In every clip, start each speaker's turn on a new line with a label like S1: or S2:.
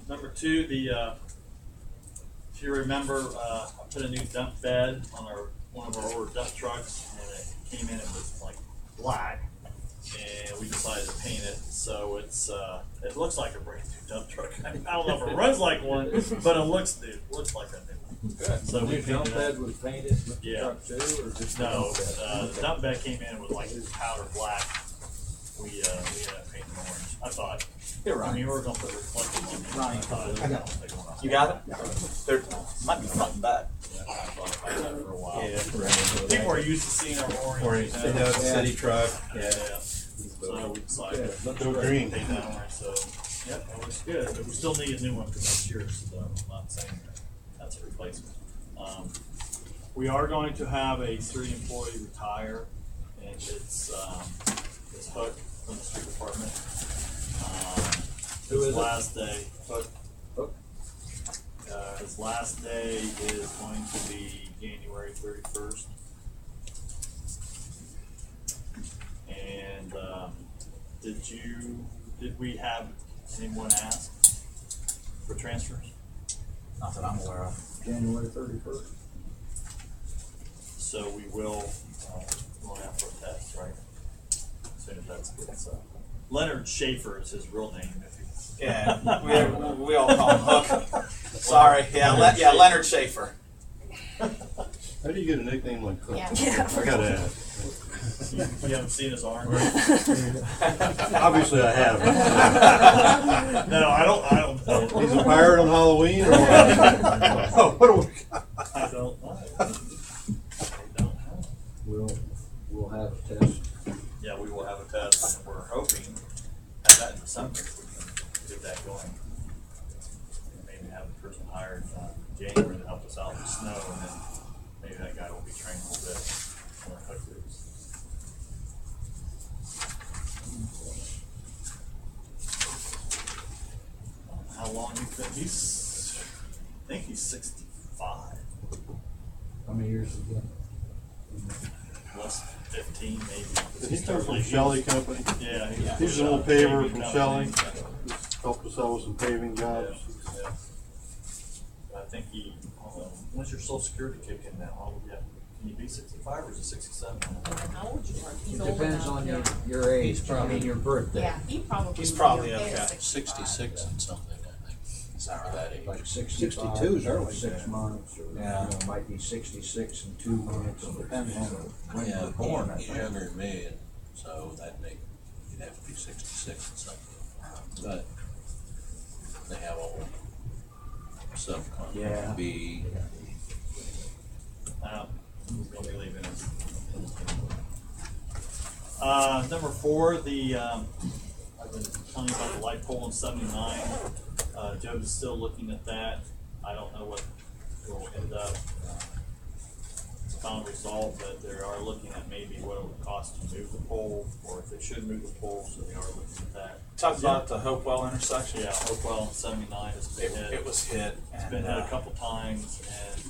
S1: Number two, if you remember, I put a new dump bed on one of our older dump trucks, and it came in, it was like black, and we decided to paint it, so it looks like a brand new dump truck. I don't know if it runs like one, but it looks new. It looks like a new one.
S2: Good.
S1: So we painted
S2: dump
S1: it.
S2: bed was painted with the
S1: Yeah.
S2: truck too, or just
S1: No,
S2: the dump bed?
S1: the dump bed came in with like powder black. We ended up painting it orange. I thought.
S3: Here,
S1: I
S3: Ryan.
S1: mean, we were going to put reflective on it.
S3: Ryan,
S1: I thought
S3: I got
S1: it.
S3: You got it? There might be front and back.
S1: Yeah, I thought about that for a while.
S2: Yeah.
S1: People are used to seeing our orange.
S4: Orange,
S1: you
S4: they know it's a city truck.
S1: Yeah. So we decided
S2: Yeah,
S1: to
S2: looks
S4: Go
S2: great.
S4: green.
S1: paint that orange. So, yep, it looks good. But we still need a new one for next year. So I'm not saying that's a replacement. We are going to have a city employee retire, and it's Hook from the street department.
S2: Who
S1: His
S2: is it?
S1: last day. Hook.
S2: Hook?
S1: His last day is going to be January 31st. And did we have anyone ask for transfers?
S3: Not that I'm aware of.
S2: January 31st.
S1: So we will go out for a test, right? As soon as that's good. So Leonard Schaefer is his real name.
S3: Yeah, we all call him Hook. Sorry, yeah, Leonard Schaefer.
S4: How do you get a nickname like Cook?
S5: Yeah.
S4: I gotta ask.
S1: You haven't seen his arm?
S4: Obviously I have.
S1: No, I don't know.
S4: He's a pirate on Halloween or what? Oh, what do we got?
S1: I don't know. I don't know.
S2: We'll have a test.
S1: Yeah, we will have a test, and we're hoping to have that in December. We can get that going. And maybe have a person hired in January to help us out with snow, and then maybe that guy will be trained a little bit on our hook routes. How long you think I think he's 65.
S2: How many years ago?
S1: Less than 15 maybe.
S4: Did he come from Shelley Company?
S1: Yeah.
S4: He's an old paver from
S1: Company.
S4: Shelley. He's helped us out with some paving jobs.
S1: Yeah. I think when's your social security kick in now? Oh, yeah. Can you be 65 or is it 67?
S5: How old you are? He's
S2: It
S5: old
S2: depends
S5: enough,
S2: on
S5: yeah.
S2: your age,
S6: He's probably-
S2: I mean your birthday.
S5: Yeah, he's probably
S3: okay.
S6: 66 and something, I think. Is that right? That age.
S2: Like 65.
S7: 62 is early.
S2: 6 months, or,
S3: Yeah.
S2: might be 66 and 2 months, it depends on when you
S6: Yeah,
S2: were born, I
S6: he's
S2: think.
S6: younger than me, and so that'd make, you'd have to be 66 and something. But they have all stuff coming.
S2: Yeah.
S6: B.
S1: He's going to be leaving us. Number 4, I've been telling you about the light pole in 79. Joe is still looking at that. I don't know what will end up. It's final result, but they are looking at maybe what it would cost to move the pole, or if they should move the pole, so they are looking at that.
S3: Talk about the Hopewell intersection.
S1: Yeah, Hopewell in 79 has been hit.
S3: It was hit.
S1: It's been hit a couple times, and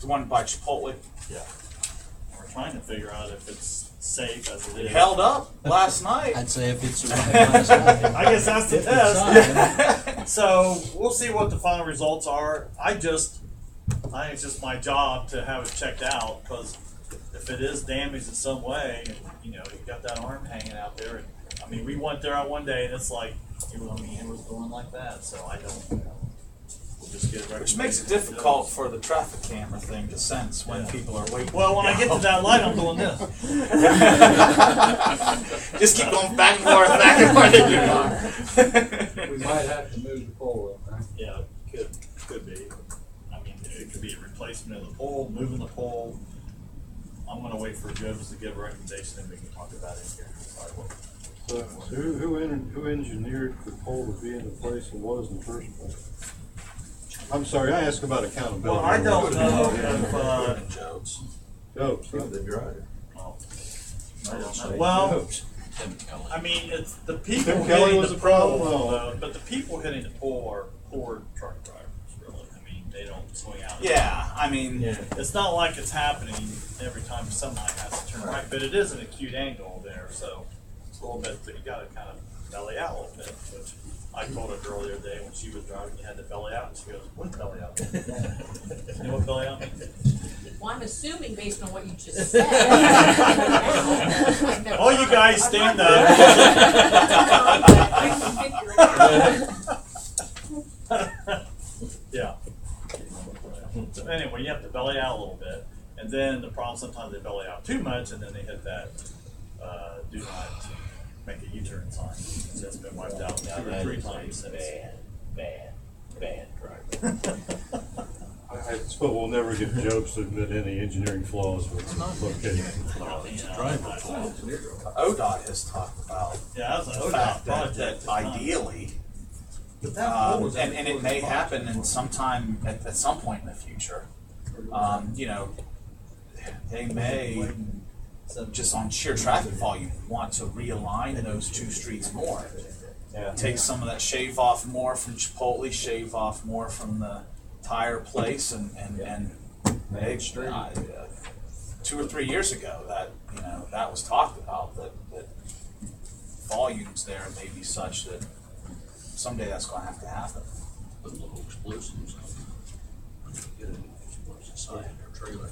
S3: The one by Chipotle.
S1: yeah, we're trying to figure out if it's safe as it
S3: It
S1: is.
S3: held up last night.
S6: I'd say if it's around
S1: I guess that's the test. So we'll see what the final results are. I think it's just my job to have it checked out, because if it is damaged in some way, and, you got that arm hanging out there. And, I mean, we went there on one day, and it's like, it was going like that. So I don't. We'll just get it.
S3: Which makes it difficult for the traffic camera thing to sense when people are waiting.
S1: Well, when I get to that light, I'm doing this.
S3: Just keep going back and forth, back and forth.
S2: We might have to move the pole up, right?
S1: Yeah, could be. I mean, it could be a replacement of the pole, moving the pole. I'm gonna wait for Joe to give a recommendation, and we can talk about it here.
S4: So who engineered the pole to be in the place it was in the first place? I'm sorry, I asked about accountability.
S1: Well, I don't know if,
S6: and Joe's.
S4: Oh,
S2: See the driver.
S1: I don't know. Well,
S6: Tim Kelly.
S1: I mean, it's the people
S4: Tim Kelly
S1: hitting
S4: was
S1: the
S4: the problem?
S1: pole,
S4: Oh.
S1: but the people hitting the pole are poor truck drivers, really. I mean, they don't swing out.
S3: Yeah, I mean,
S1: It's not like it's happening every time somebody has to turn right, but it is an acute angle there, so it's a little bit, but you gotta kind of belly out a little bit. Which I told a girl the other day when she was driving, you had to belly out, and she goes, "What's belly out?" You know what belly out means?
S5: Well, I'm assuming based on what you just said.
S1: All you guys stand up.
S5: I can figure it out.
S1: Yeah. So anyway, you have to belly out a little bit, and then the problem sometimes they belly out too much, and then they hit that do not make a U-turn sign. So it's been wiped out 2 or 3 times since.
S6: Bad driver.
S4: I suppose we'll never get Jobs to admit any engineering flaws with location.
S6: Well, it's a driver fault.
S3: ODOT has talked about
S1: Yeah, that was
S3: the
S1: an
S3: fact
S1: ODOT
S3: that,
S1: project.
S3: ideally,
S1: But that pole was
S3: and it may happen in sometime at some point in the future. You know, they may just on sheer traffic volume want to realign those 2 streets more. Take some of that shave off more from Chipotle, shave off more from the tire place, and they 2 or 3 years ago that was talked about that volumes there may be such that someday that's going to happen.
S6: Put little explosives on. Get an explosive sign in their trailer.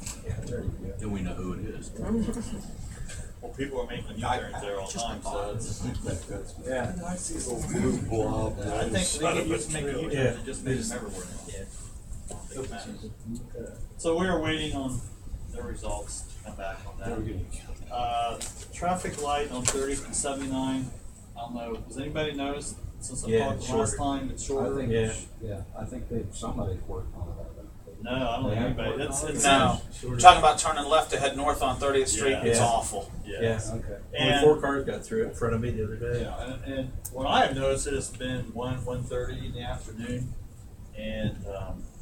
S6: Then we know who it is.
S1: Well, people are making U-turns there all the time, so it's.
S2: Yeah.
S4: I see a little blue blob.
S1: I think they get used to making U-turns and just make them everywhere now. Doesn't matter. So we are waiting on the results to come back on that. Traffic light on 30th and 79. I don't know, has anybody noticed since I talked the last time it's
S2: I
S1: shorter?
S2: think, I think somebody's worked on it.
S1: No, I don't think anybody. It's
S3: No, you're talking about turning left to head north on 30th Street.
S1: Yeah.
S3: It's
S7: Yeah.
S3: awful.
S1: Yeah.
S2: Okay.
S1: And,
S7: Only 4 cars got through it in front of me the other day.
S1: yeah, and what I have noticed it has been 1:30 in the afternoon, and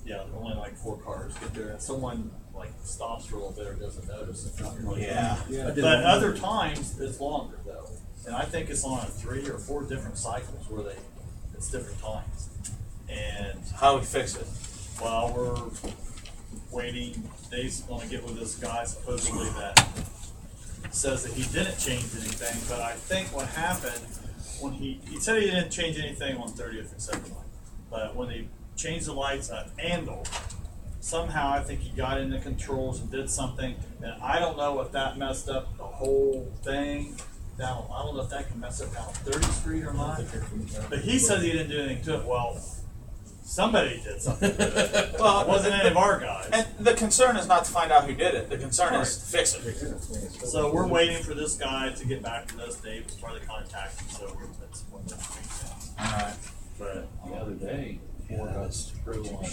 S1: yeah, only like 4 cars get there, and someone like stops for a little bit or doesn't notice. It's not really
S3: Yeah.
S1: But other times it's longer though, and I think it's on 3 or 4 different cycles where it's different times. And
S3: How do we fix it?
S1: while we're waiting, Dave's gonna get with this guy supposedly that says that he didn't change anything, but I think what happened when he said he didn't change anything on 30th and 79, but when they changed the lights at Andal, somehow I think he got in the controls and did something, and I don't know if that messed up the whole thing. Down, I don't know if that can mess up down 30th Street or not, but he said he didn't do anything to it. Well, somebody did something to it.
S3: Well,
S1: It wasn't any of our guys.
S3: And the concern is not to find out who did it. The concern is to fix it.
S1: So we're waiting for this guy to get back to us. Dave was trying to contact him, so that's one of those things.
S3: All right.
S1: But
S2: The other day, 4 got through on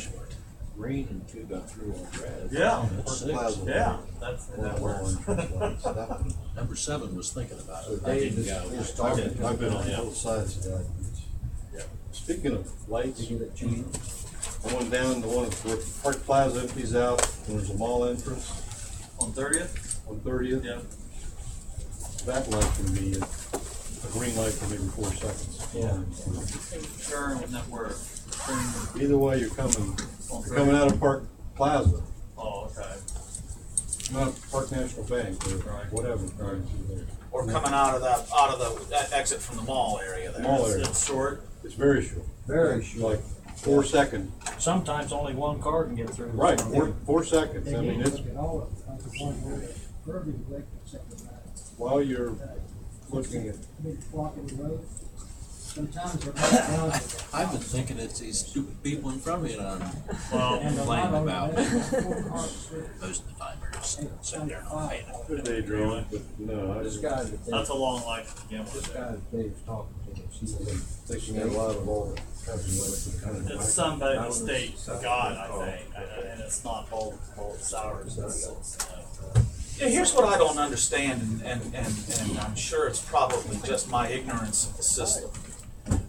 S2: green and 2 got through on red.
S1: yeah,
S6: That's 6.
S1: yeah, that works.
S6: Number 7 was thinking about
S2: So
S6: it. I
S2: Dave
S6: didn't
S2: is
S6: go.
S2: just talking.
S4: I've been on both sides of that.
S1: Yeah.
S4: Speaking of lights,
S2: You get it changed.
S4: I went down to one where Park Plaza empties out, and there's a mall entrance
S1: On 30th?
S4: on 30th.
S1: Yeah.
S4: That light can be a green light for maybe 4 seconds.
S1: Turn would not work. Turn
S4: Either way, you're coming
S1: on
S4: out
S1: 30th.
S4: of Park Plaza,
S1: Oh, okay.
S4: not Park National Bank or
S1: Right.
S4: whatever.
S3: Or coming out of that exit from the mall area there.
S4: Mall area.
S1: It's short.
S4: It's very short.
S2: Very short.
S4: Like 4 seconds.
S7: Sometimes only 1 car can get through.
S4: Right, 4 seconds. I mean, it's while you're looking at.
S8: Sometimes they're right down.
S6: I've been thinking it's these stupid people in front of me that I'm
S1: Well,
S6: complaining about.
S8: Most
S6: Most of the time they're just sitting there not paying attention.
S4: Good day, drone, but no, I
S2: This
S4: just
S2: guy that
S1: that's
S2: Dave,
S1: a long life to begin
S2: this
S1: with.
S2: guy that Dave's talking to, he's thinking a lot of all the companies.
S1: It's somebody in the state, God, I think, and it's not both sours.
S3: Yeah, here's what I don't understand, and I'm sure it's probably just my ignorance of the system.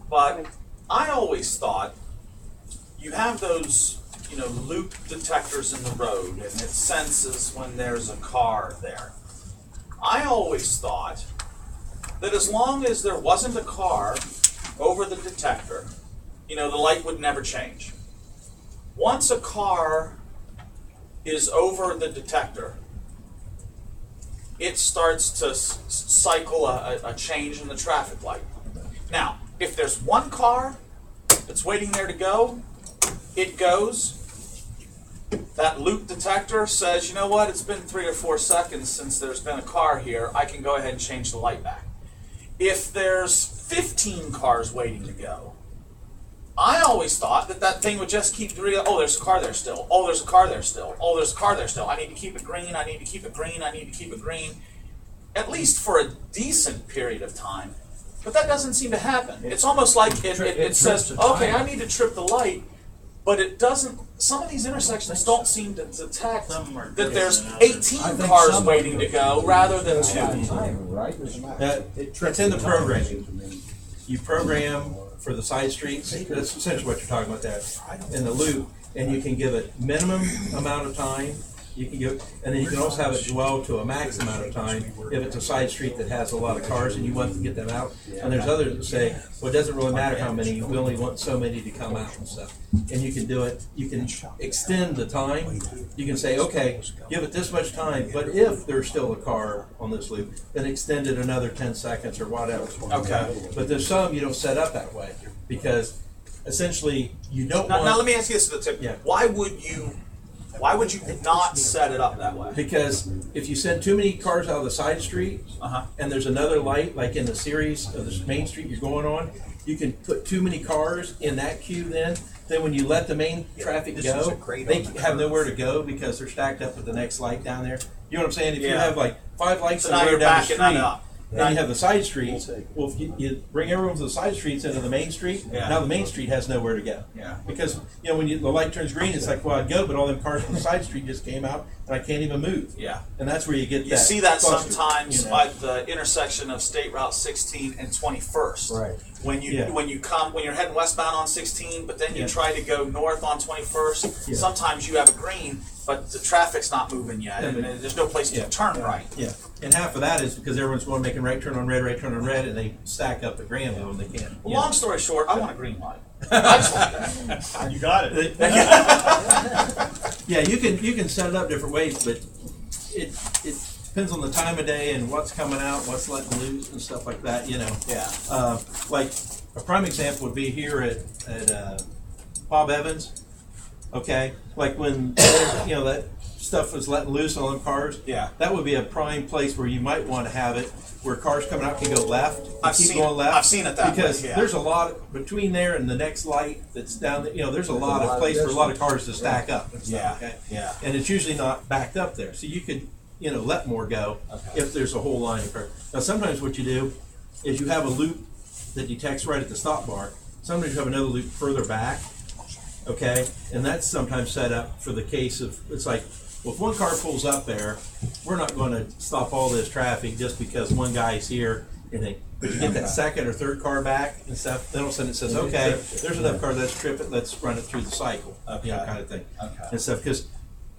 S3: But I always thought you have those, loop detectors in the road, and it senses when there's a car there. I always thought that as long as there wasn't a car over the detector, the light would never change. Once a car is over the detector, it starts to cycle a change in the traffic light. Now, if there's one car that's waiting there to go, it goes. That loop detector says, you know what, it's been 3 or 4 seconds since there's been a car here. I can go ahead and change the light back. If there's 15 cars waiting to go, I always thought that that thing would just keep oh, there's a car there still. Oh, there's a car there still. Oh, there's a car there still. I need to keep it green. I need to keep it green. I need to keep it green. At least for a decent period of time. But that doesn't seem to happen. It's almost like it says, okay, I need to trip the light, but it doesn't. Some of these intersections don't seem to detect that there's 18 cars waiting to go rather than 2.
S7: It's in the programming. You program for the side streets. That's essentially what you're talking about there. In the loop, and you can give it minimum amount of time. You can give, and then you can also have it dwell to a max amount of time if it's a side street that has a lot of cars and you want to get them out. And there's others that say, well, it doesn't really matter how many, we only want so many to come out and stuff. And you can do it, you can extend the time. You can say, okay, give it this much time, but if there's still a car on this loop, then extend it another 10 seconds or whatever.
S3: Okay.
S7: But there's some you don't set up that way because essentially you don't
S3: Now,
S7: want...
S3: now let me ask you this, Tip.
S7: Yeah.
S3: Why would you not set it up that way?
S7: Because if you send too many cars out of the side street, and there's another light, like in the series of the main street you're going on, you can put too many cars in that queue then when you let the main traffic go, they have nowhere to go because they're stacked up with the next light down there. You know what I'm saying? If you have like 5 lights
S3: So
S7: in a
S3: now
S7: row
S3: you're
S7: down the
S3: backing
S7: street,
S3: that up.
S7: and you have the side streets, well, if you bring everyone to the side streets into the main street, now the main street has nowhere to go.
S3: Yeah.
S7: Because, you know, when the light turns green, it's like, well, I'd go, but all them cars from the side street just came out, and I can't even move.
S3: Yeah.
S7: And that's where you get that.
S3: You see that
S7: cluster,
S3: sometimes
S7: you know?
S3: at the intersection of State Route 16 and 21st.
S7: Right.
S3: When you're heading westbound on 16, but then you
S7: Yeah.
S3: try to go north on 21st, sometimes you have a green, but the traffic's not moving yet, and there's no place to turn right.
S7: Yeah. And half of that is because everyone's going making right turn on red, and they stack up at Granville and they can't.
S3: Well, long story short, I want a green light. I just want that.
S1: You got it.
S7: Yeah, you can set it up different ways, but it depends on the time of day and what's coming out, what's letting loose and stuff like that, you know.
S3: Yeah.
S7: Like a prime example would be here at Bob Evans. Okay, like when that stuff was letting loose on them cars.
S3: Yeah.
S7: That would be a prime place where you might want to have it, where cars coming out can go left. And
S3: I've
S7: keep
S3: seen
S7: going left.
S3: I've seen it that
S7: because
S3: way. Yeah.
S7: there's a lot between there and the next light that's down there. You know, there's a lot of place for a lot of cars to stack up. And stuff,
S3: Yeah.
S7: Okay?
S3: Yeah.
S7: And it's usually not backed up there, so you could let more go if there's a whole line of cars. Now sometimes what you do is you have a loop that detects right at the stop bar. Sometimes you have another loop further back. Okay, and that's sometimes set up for the case of, it's like, well, if one car pulls up there, we're not going to stop all this traffic just because one guy's here. But you get that second or third car back and stuff, then all of a sudden it says, okay, there's enough cars, let's trip it, let's run it through the cycle, kind of thing.
S3: Okay.
S7: And stuff,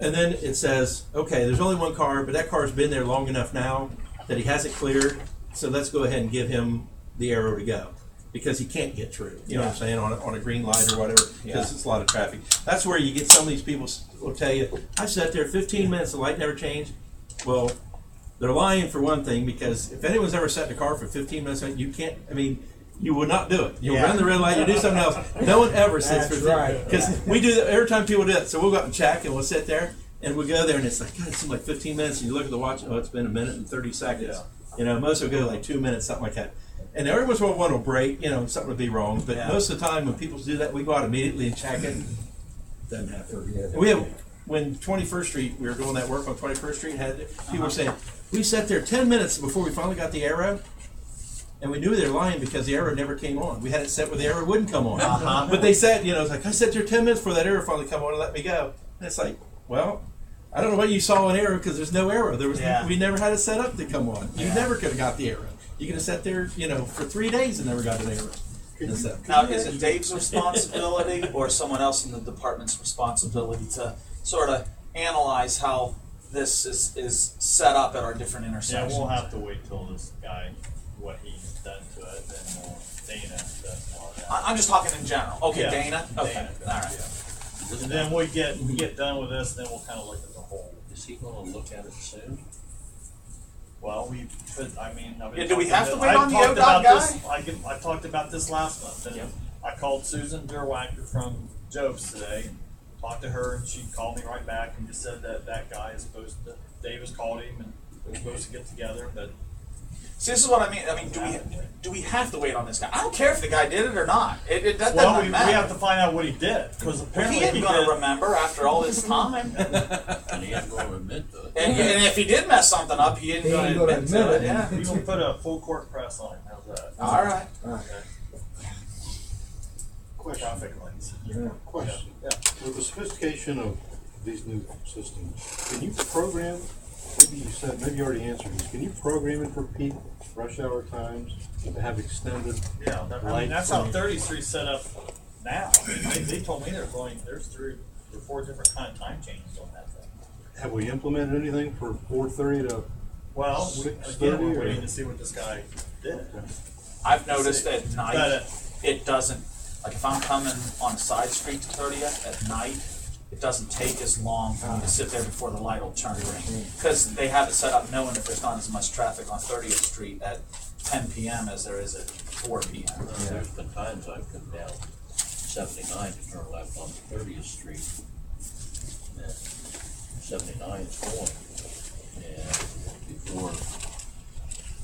S7: and then it says, okay, there's only one car, but that car's been there long enough now that he has it cleared, so let's go ahead and give him the arrow to go. Because he can't get through, you know what I'm saying, on a green light or whatever, because it's a lot of traffic. That's where you get some of these people will tell you, I sat there 15 minutes, the light never changed. Well, they're lying for one thing, because if anyone's ever sat in a car for 15 minutes, you can't, you would not do it. You'll run the red light, you do something else. No one ever sits for 15 because we do that every time people do it. So we'll go out and check, and we'll sit there, and we'll go there, and it's like, God, it seems like 15 minutes, and you look at the watch, oh, it's been a minute and 30 seconds. Most will go like 2 minutes, something like that. And every once in a while one will break, something will be wrong. But most of the time when people do that, we go out immediately and check it. Doesn't happen. When 21st Street, we were doing that work on 21st Street, people were saying, we sat there 10 minutes before we finally got the arrow, and we knew they were lying because the arrow never came on. We had it set where the arrow wouldn't come on. But they said, it's like, I sat there 10 minutes before that arrow finally come on and let me go. And it's like, well, I don't know what you saw an arrow because there's no arrow. We never had it set up to come on. You never could have got the arrow. You could have sat there, for 3 days and never got an arrow.
S3: Now, is it Dave's responsibility or someone else in the department's responsibility to sort of analyze how this is set up at our different intersections?
S1: Yeah, we'll have to wait till this guy, what he's done to it, then Dana does all that.
S3: I'm just talking in general. Okay,
S1: Yeah,
S3: Dana? Okay,
S1: Dana,
S3: all right.
S1: And then we get done with this, then we'll kind of look at the whole.
S6: Is he gonna look at it soon?
S1: Well, we could, I mean, I've been
S3: Yeah, do we
S1: talking
S3: have to wait on the
S1: talked
S3: ODOT
S1: about
S3: guy?
S1: this- I talked about this last month, and I called Susan Durwacker from Job's today, talked to her, and she called me right back and just said that that guy is supposed to, Davis called him, and they're supposed to get together, but
S3: See, this is what I mean. I mean, do we have to wait on this guy? I don't care if the guy did it or not. That
S1: well,
S3: doesn't
S1: we
S3: matter.
S1: have to find out what he did, because apparently
S3: he ain't
S1: he
S3: gonna
S1: did.
S3: remember after all this time.
S6: And he ain't gonna admit to it.
S3: And if he did mess something up, he ain't
S8: He
S3: gonna
S8: ain't gonna
S3: admit to
S8: admit
S3: it.
S8: it.
S3: Yeah.
S1: You gonna put a full court press on him, how's that?
S3: All right.
S4: Question.
S1: Traffic lights.
S4: Question.
S1: Yeah.
S4: With the sophistication of these new systems, can you program, maybe you said, maybe you already answered this, can you program it for peak rush hour times to have extended?
S1: Yeah, I mean,
S4: Light
S1: that's how
S4: from-
S1: 30th Street's set up now. I mean, they told me there's 3 or 4 different kind of time changes on that thing.
S4: Have we implemented anything for 4:30 to?
S1: Well,
S4: 6:30
S1: again, we're
S4: or-
S1: waiting to see what this guy did.
S3: I've noticed at night
S1: But,
S3: it doesn't. Like if I'm coming on a side street to 30th at night, it doesn't take as long for me to sit there before the light will turn green. Because they have it set up knowing that there's not as much traffic on 30th Street at 10 p.m. as there is at 4 p.m.
S6: There's been times I've come down 79 to turn left on 30th Street. And 79 is going. And before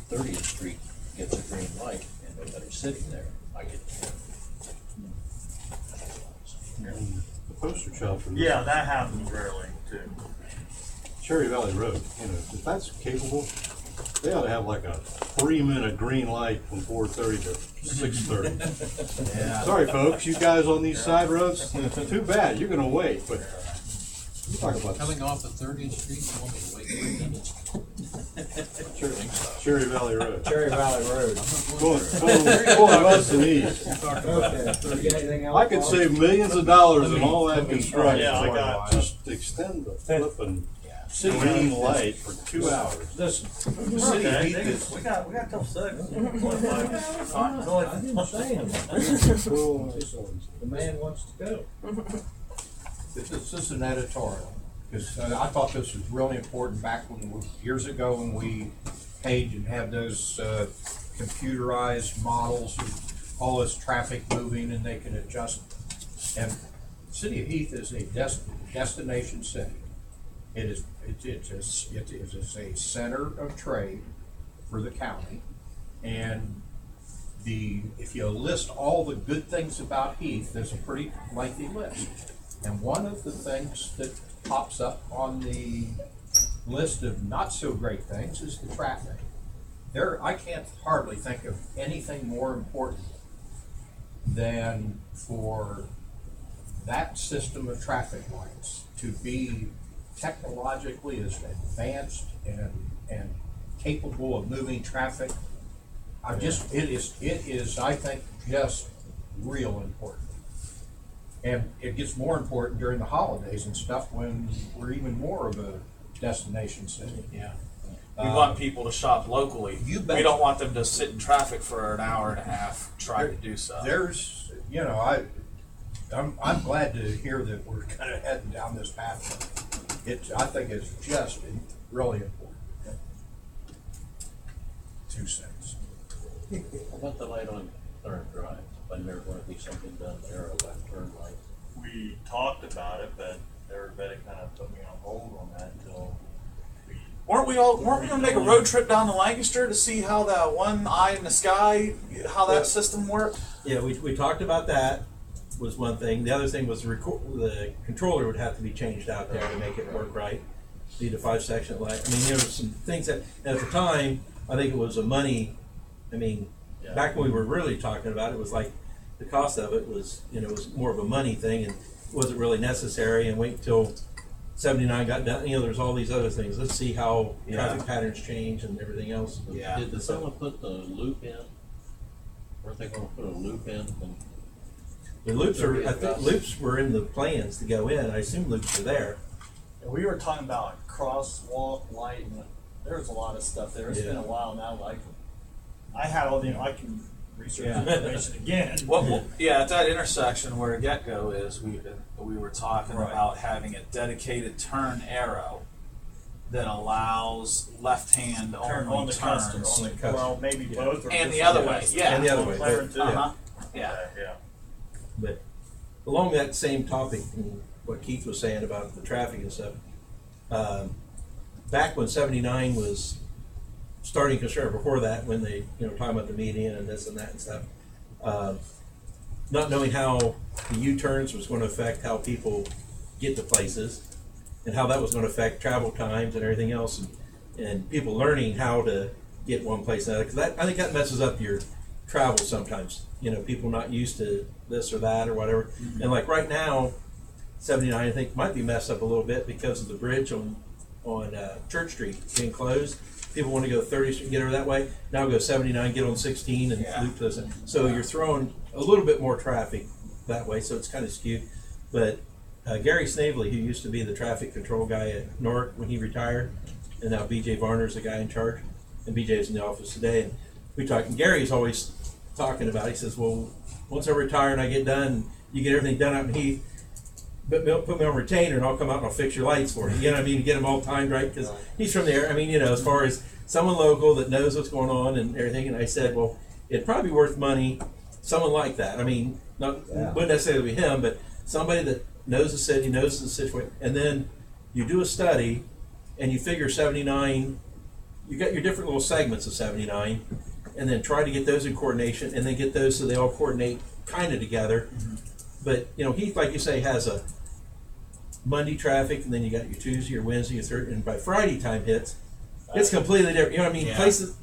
S6: 30th Street gets a green light and nobody's sitting there, I get there.
S4: The poster child for this.
S1: yeah, that happens rarely too.
S4: Cherry Valley Road, you know, if that's capable, they ought to have like a 3-minute green light from 4:30 to 6:30.
S3: Yeah.
S4: Sorry, folks, you guys on these side roads, too bad, you're gonna wait, but you talk about
S6: Coming off of 30th Street, you want me to wait 3 minutes?
S4: Cherry Valley Road.
S8: Cherry Valley Road.
S4: Going west and east.
S8: Okay, you got anything else?
S4: I could save millions of dollars in all that construction.
S1: Yeah, I got-
S4: Just extend the flipping green light for 2 hours.
S8: Listen,
S1: Okay, we got till 6.
S8: I didn't say anything. The man wants to go.
S9: This is just an editorial, because I thought this was really important back years ago when we paid and had those computerized models of all this traffic moving and they could adjust. And the city of Heath is a destination city. It is a center of trade for the county. And if you list all the good things about Heath, there's a pretty lengthy list. And one of the things that pops up on the list of not so great things is the traffic. I can't hardly think of anything more important than for that system of traffic lights to be technologically as advanced and capable of moving traffic. It is, I think, just real important. And it gets more important during the holidays and stuff when we're even more of a destination city.
S3: Yeah. We want people to shop locally.
S9: You
S3: We
S9: bet.
S3: don't want them to sit in traffic for an hour and a half trying to do so.
S9: There's, I'm glad to hear that we're kind of heading down this path. I think it's just really important. 2 cents.
S6: How about the light on Clarence Drive? Wasn't there going to be something done there, a left turn light?
S1: We talked about it, but everybody kind of put me on hold on that until we.
S3: Weren't we gonna make a road trip down to Lancaster to see how that one eye in the sky, how that system worked?
S7: Yeah, we talked about that, was one thing. The other thing was the controller would have to be changed out there to make it work right. Need a 5-section light. I mean, there were some things that, at the time, I think it was back when we were really talking about it, was like, the cost of it was, was more of a money thing and wasn't really necessary, and wait until 79 got done. There's all these other things. Let's see how traffic patterns change and everything else.
S3: Yeah.
S6: Did someone put the loop in? Weren't they gonna put a loop in? And
S7: The I think loops were in the plans to go in. I assume loops are there.
S1: And we were talking about crosswalk light, and there's a lot of stuff there. It's been a while now. Like, I had all the, I can research the information again.
S3: At that intersection where Get-Go is, we were talking
S1: Right.
S3: about having a dedicated turn arrow that allows left-hand
S1: Turn on
S3: only
S1: the customer,
S3: turns.
S1: on the, well, maybe both. Or
S3: And
S1: just
S3: the other
S1: on
S3: way,
S1: customer.
S3: yeah.
S7: And the other way,
S1: McLaren
S7: but-
S1: too.
S3: Uh-huh, yeah.
S1: Okay, yeah.
S7: But along that same topic, and what Keith was saying about the traffic and stuff, back when 79 was starting construction, before that, when they, talking about the median and this and that and stuff, not knowing how the U-turns was going to affect how people get to places, and how that was going to affect travel times and everything else, and people learning how to get one place to another, because I think that messes up your travel sometimes. People not used to this or that or whatever.
S3: Mm-hmm.
S7: And like right now, 79 I think might be messed up a little bit because of the bridge on Church Street being closed. People want to go 30th Street and get over that way. Now go 79, get on 16 and
S3: Yeah.
S7: loop those in. So you're throwing a little bit more traffic that way, so it's kind of skewed. But Gary Snavely, who used to be the traffic control guy at Newark when he retired, and now BJ Varner's the guy in charge, and BJ's in the office today, and we talked, and Gary's always talking about, he says, well, once I retire and I get done, you get everything done out in Heath, but put me on retainer and I'll come out and I'll fix your lights for you. You know what I mean? To get them all timed right, because he's from there. I mean, as far as someone local that knows what's going on and everything. And I said, well, it'd probably be worth money, someone like that. I mean, wouldn't necessarily be him, but somebody that knows the city, knows the situation. And then you do a study and you figure 79, you got your different little segments of 79, and then try to get those in coordination, and then get those so they all coordinate kind of together.
S3: Mm-hmm.
S7: But Heath, like you say, has a Monday traffic, and then you got your Tuesday, your Wednesday, your Thursday, and by Friday time hits, it's completely different. You know what I mean?
S3: Yeah.
S7: Places,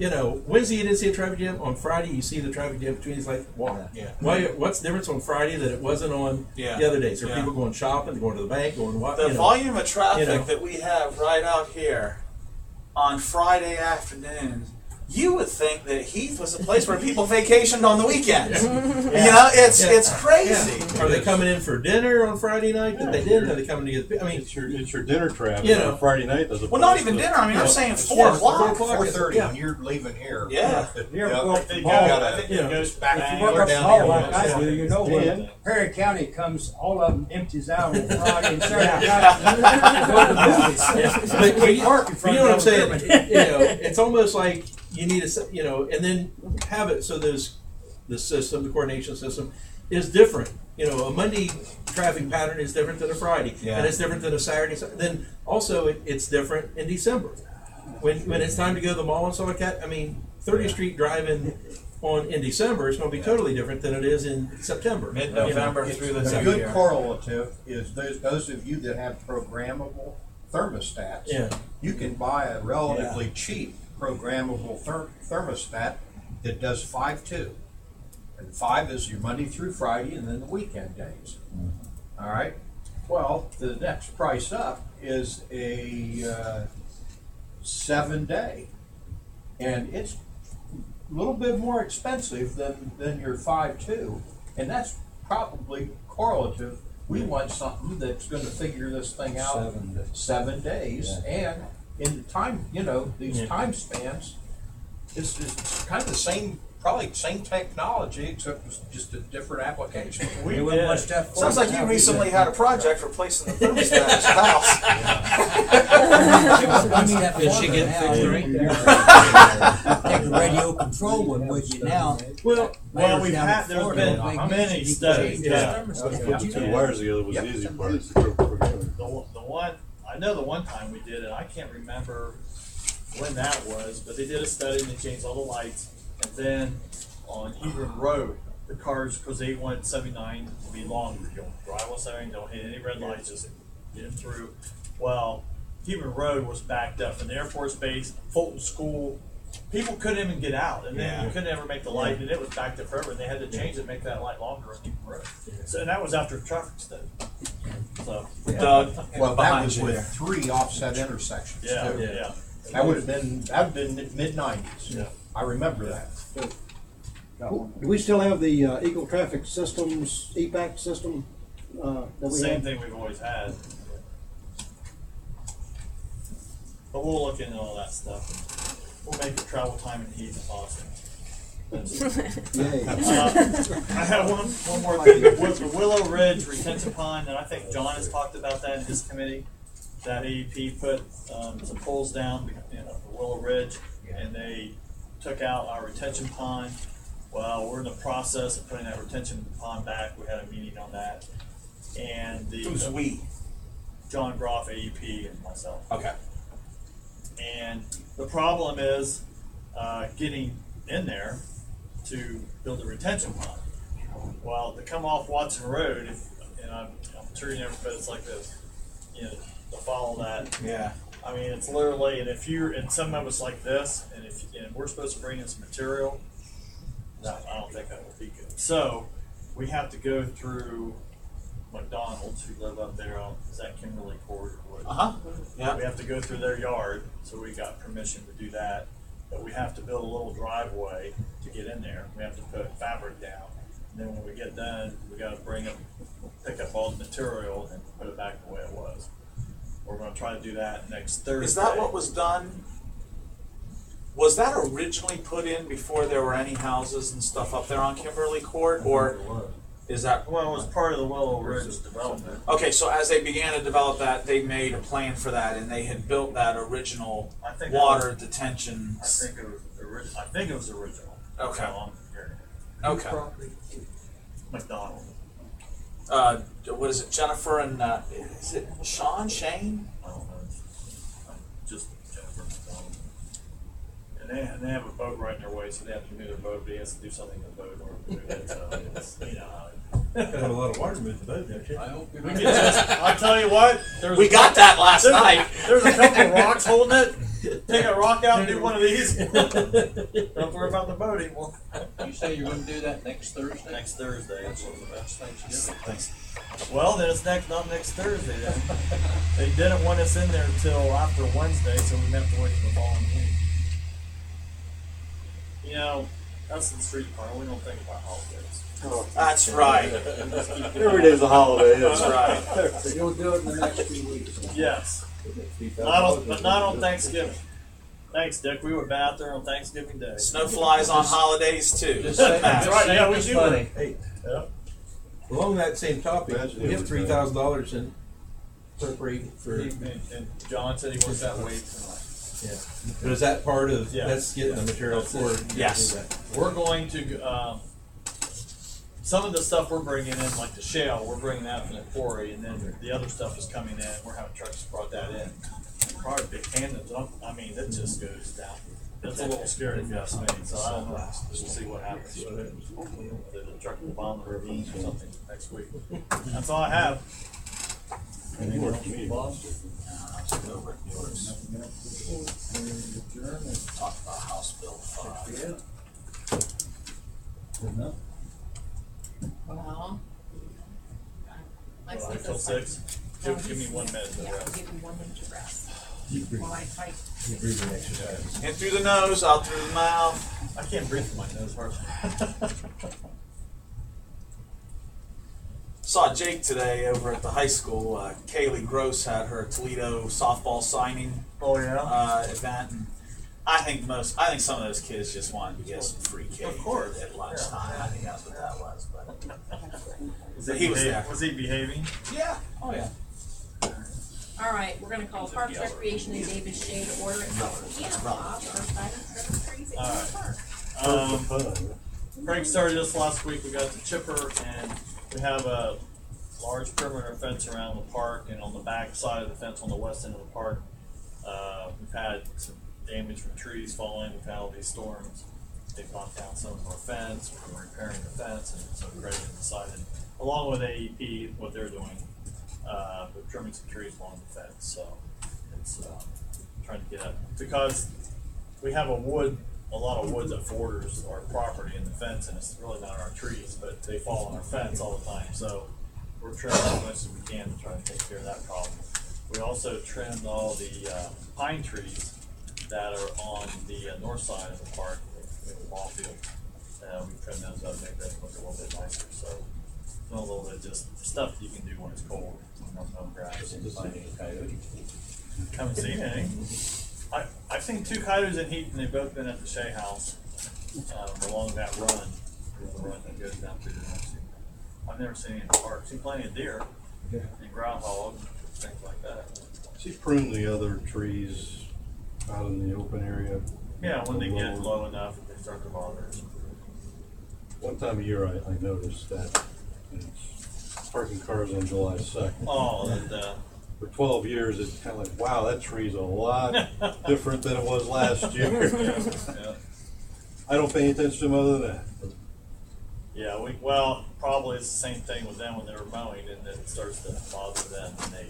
S7: Wednesday you didn't see a traffic jam. On Friday you see the traffic jam between. It's like, wow.
S3: Yeah.
S7: What's the difference on Friday that it wasn't on
S3: Yeah.
S7: the other days? Are
S3: Yeah.
S7: people going shopping, going to the bank, going what?
S3: The volume of traffic
S7: You know.
S3: that we have right out here on Friday afternoon, you would think that Heath was a place where people vacationed on the weekends. It's crazy.
S7: Yeah. Are they coming in for dinner on Friday night that they didn't? Are they coming to get? I mean,
S4: It's your dinner traffic
S7: You know.
S4: on Friday night. As
S3: Well, not
S4: opposed
S3: even
S4: to-
S3: dinner. I mean, I'm saying 4
S7: Yeah,
S3: o'clock.
S9: 4:30
S7: Yeah.
S9: when you're leaving here.
S3: Yeah.
S8: You ever
S9: Yeah.
S8: go up
S1: They
S8: the
S1: go,
S8: mall?
S1: I think
S7: Yeah.
S1: it goes
S8: If
S1: back
S8: you work up the
S9: down
S8: mall
S9: here,
S8: like
S9: yeah.
S8: I do, you know
S4: Yeah.
S8: when Perry County comes, all of them empties out on Friday and Saturday night. Go to the movies.
S7: But you
S8: Park in front
S7: know what I'm
S8: of
S7: saying?
S8: them.
S7: It's almost like you need and then have it so there's the system, the coordination system is different. A Monday traffic pattern is different than a Friday,
S3: Yeah.
S7: and it's different than a Saturday. Then also it's different in December when it's time to go to the mall and stuff like that. I mean, 30th Street driving in December is going to be totally different than it is in September.
S3: Mid-November through the
S9: A
S3: new
S9: good
S3: year.
S9: correlative is those of you that have programmable thermostats.
S7: Yeah.
S9: You can buy a relatively cheap programmable thermostat that does 5/2. And 5 is your Monday through Friday and then the weekend days. All right. Well, the next price up is a 7-day. And it's a little bit more expensive than your 5/2. And that's probably correlative. We want something that's going to figure this thing out 7 days. And in the time, these time spans, it's kind of the same, probably same technology, except it's just a different application.
S8: We went one step forward.
S3: Sounds like you recently had a project replacing the thermostat at your house.
S8: One step
S6: Did she
S8: further
S6: get
S8: now.
S6: fixed right?
S8: Take the radio control one with you now.
S7: Well,
S1: we've had, there's been many studies, yeah.
S4: Put the two wires together was the easy part. It's the programming.
S1: The one, I know the one time we did it, I can't remember when that was, but they did a study and they changed all the lights. And then on Hebron Road, the cars, because they wanted 79 to be longer, you don't drive on 79, don't hit any red lights, just get through. Well, Hebron Road was backed up from the Air Force Base, Fulton School. People couldn't even get out, and then you couldn't ever make the light, and it was backed up forever, and they had to change it, make that light longer on Hebron Road. So, and that was after a traffic study. So,
S3: Doug,
S9: Well, that
S3: behind
S9: was
S3: you
S9: with
S3: there.
S9: 3 offset intersections
S1: yeah,
S9: too.
S1: yeah.
S9: That would have been mid-90s.
S7: Yeah.
S9: I remember that.
S10: Do we still have the Eagle Traffic Systems, EPAC system that we
S1: Same
S10: had?
S1: thing we've always had. But we'll look into all that stuff. We'll make the travel time in Heath awesome.
S10: Yay.
S1: I have one more thing. The Willow Ridge retention pond, and I think John has talked about that in his committee. that AEP put some poles down, the Willow Ridge, and they took out our retention pond. Well, we're in the process of putting that retention pond back. We had a meeting on that. And
S3: Who's we?
S1: John Groff, AEP, and myself.
S3: Okay.
S1: And the problem is getting in there to build the retention pond. Well, to come off Watson Road, and I'm sure you never, but it's like this, to follow that.
S3: Yeah.
S1: I mean, it's literally, and if you're, and some of us like this, and we're supposed to bring in some material, no, I don't think that would be good. So we have to go through McDonald's, who live up there on, is that Kimberly Court or what?
S3: Uh-huh. Yeah.
S1: We have to go through their yard, so we got permission to do that. But we have to build a little driveway to get in there. We have to put fabric down. And then when we get done, we gotta pick up all the material and put it back the way it was. We're gonna try to do that next Thursday.
S3: Is that what was done? Was that originally put in before there were any houses and stuff up there on Kimberly Court, or is that?
S1: Well, it was part of the Willow Ridge development.
S3: Okay, so as they began to develop that, they made a plan for that, and they had built that original water detention.
S1: I think it was original.
S3: Okay.
S1: So I'm hearing it.
S3: Okay.
S1: McDonald.
S3: What is it? Jennifer and is it Shane?
S1: I don't know. Just Jennifer McDonald. And they have a boat right in their way, so they have to move their boat, but he has to do something to the boat in order to move it. So it's,
S7: Gotta have a lot of water to move the boat, don't you?
S6: I hope you're
S1: we
S6: not.
S1: can just, I'll tell you what.
S3: We got that last
S1: There's
S3: night.
S1: There's a couple of rocks holding it. Take a rock out and do one of these. Don't worry about the boat anymore.
S6: You say you're gonna do that next Thursday?
S1: Next Thursday.
S6: That's Thanksgiving.
S1: Thanks. Well, then it's not next Thursday then. They didn't want us in there until after Wednesday, so we have to wait till the following week. Us in the street department, we don't think about holidays.
S3: That's right.
S4: Every day's a holiday.
S3: That's right.
S10: So you'll do it in the next few weeks.
S1: Yes. But not on Thanksgiving. Thanks, Dick. We were back there on Thanksgiving Day.
S3: Snow flies on holidays too.
S6: Just say-
S1: That's right. Yeah, we do.
S6: Funny.
S7: Hey,
S1: Yeah.
S7: along that same topic,
S4: Imagine
S7: we have
S4: it.
S7: $3,000 in appropriate for.
S1: And John said he wants that waived tonight.
S7: Yeah. But is that part of,
S1: Yeah.
S7: that's getting the material
S1: That's
S7: for?
S1: it.
S3: Yes.
S1: We're going to, some of the stuff we're bringing in, like the shale, we're bringing that from the quarry, and then the other stuff is coming in. We're having trucks brought that in. Probably big cannons. I mean, it just goes down. It's a little scary if you ask me, so I don't know. We'll see what happens. The truck will bomb the ravine or something next week. That's all I have.
S4: And you work for me.
S3: Talk about House Bill 5.
S5: Well.
S1: All right, till 6. Give me 1 minute to
S5: Yeah,
S1: rest.
S5: give me 1 minute to rest.
S7: Deep breathing.
S5: While I fight.
S7: Deep breathing exercise.
S3: In through the nose, out through the mouth.
S1: I can't breathe through my nose hardly.
S3: Saw Jake today over at the high school. Kaylee Gross had her Toledo softball signing
S1: Oh yeah.
S3: event. And I think some of those kids just wanted to get some free cake
S1: Of course.
S3: at lunchtime. I think that's what that was. But
S1: He
S3: was there.
S1: Was he behaving?
S3: yeah, oh yeah.
S5: All right, we're gonna call Parks, Recreation, and Davis Shea to order at 7 p.m. Bob, first item, 7 trees at
S1: All
S5: Park.
S1: Craig started this last week. We got the chipper, and we have a large perimeter fence around the park, and on the back side of the fence on the west end of the park, we've had some damage from trees falling. We've had all these storms. They've knocked down some of our fence. We're repairing the fence, and so Craig decided, along with AEP, what they're doing, but trimming some trees along the fence. So it's trying to get up, because we have a lot of wood that borders our property and the fence, and it's really not our trees, but they fall on our fence all the time. So we're trimming as much as we can to try to take care of that problem. We also trimmed all the pine trees that are on the north side of the park, in the ball field. We trimmed those up, make that look a little bit nicer. So a little bit just stuff you can do when it's cold, no grass. Haven't seen any. I've seen 2 coyotes in Heath, and they've both been at the Shea house along that run. There's a run that goes down through the next. I've never seen any in the park. Seen plenty of deer and groundhog, things like that.
S4: Does he prune the other trees out in the open area?
S1: Yeah, when they get low enough, they start to bother us.
S4: One time a year, I noticed that, you know, parking cars on July 2nd.
S1: Oh, and,
S4: For 12 years, it's kind of like, wow, that tree's a lot different than it was last year.
S1: yeah.
S4: I don't pay attention to them other than that.
S1: Yeah, well, probably it's the same thing with them when they were mowing, and then it starts to bother them, and they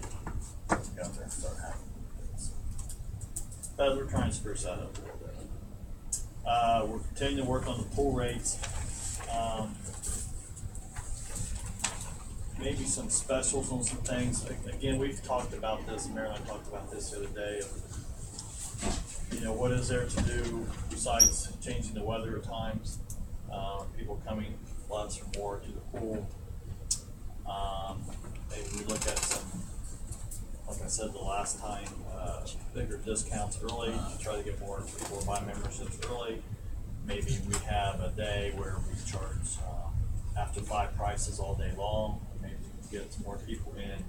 S1: go out there and start having things. But we're trying to spruce that up a little bit. We're continuing to work on the pool rates. Maybe some specials on some things. Again, we've talked about this, Marilyn talked about this the other day. You know, what is there to do besides changing the weather at times? People coming less or more to the pool. Maybe we look at some, like I said the last time, bigger discounts early to try to get more people to buy memberships early. Maybe we have a day where we charge after 5 prices all day long. Maybe we can get some more people in.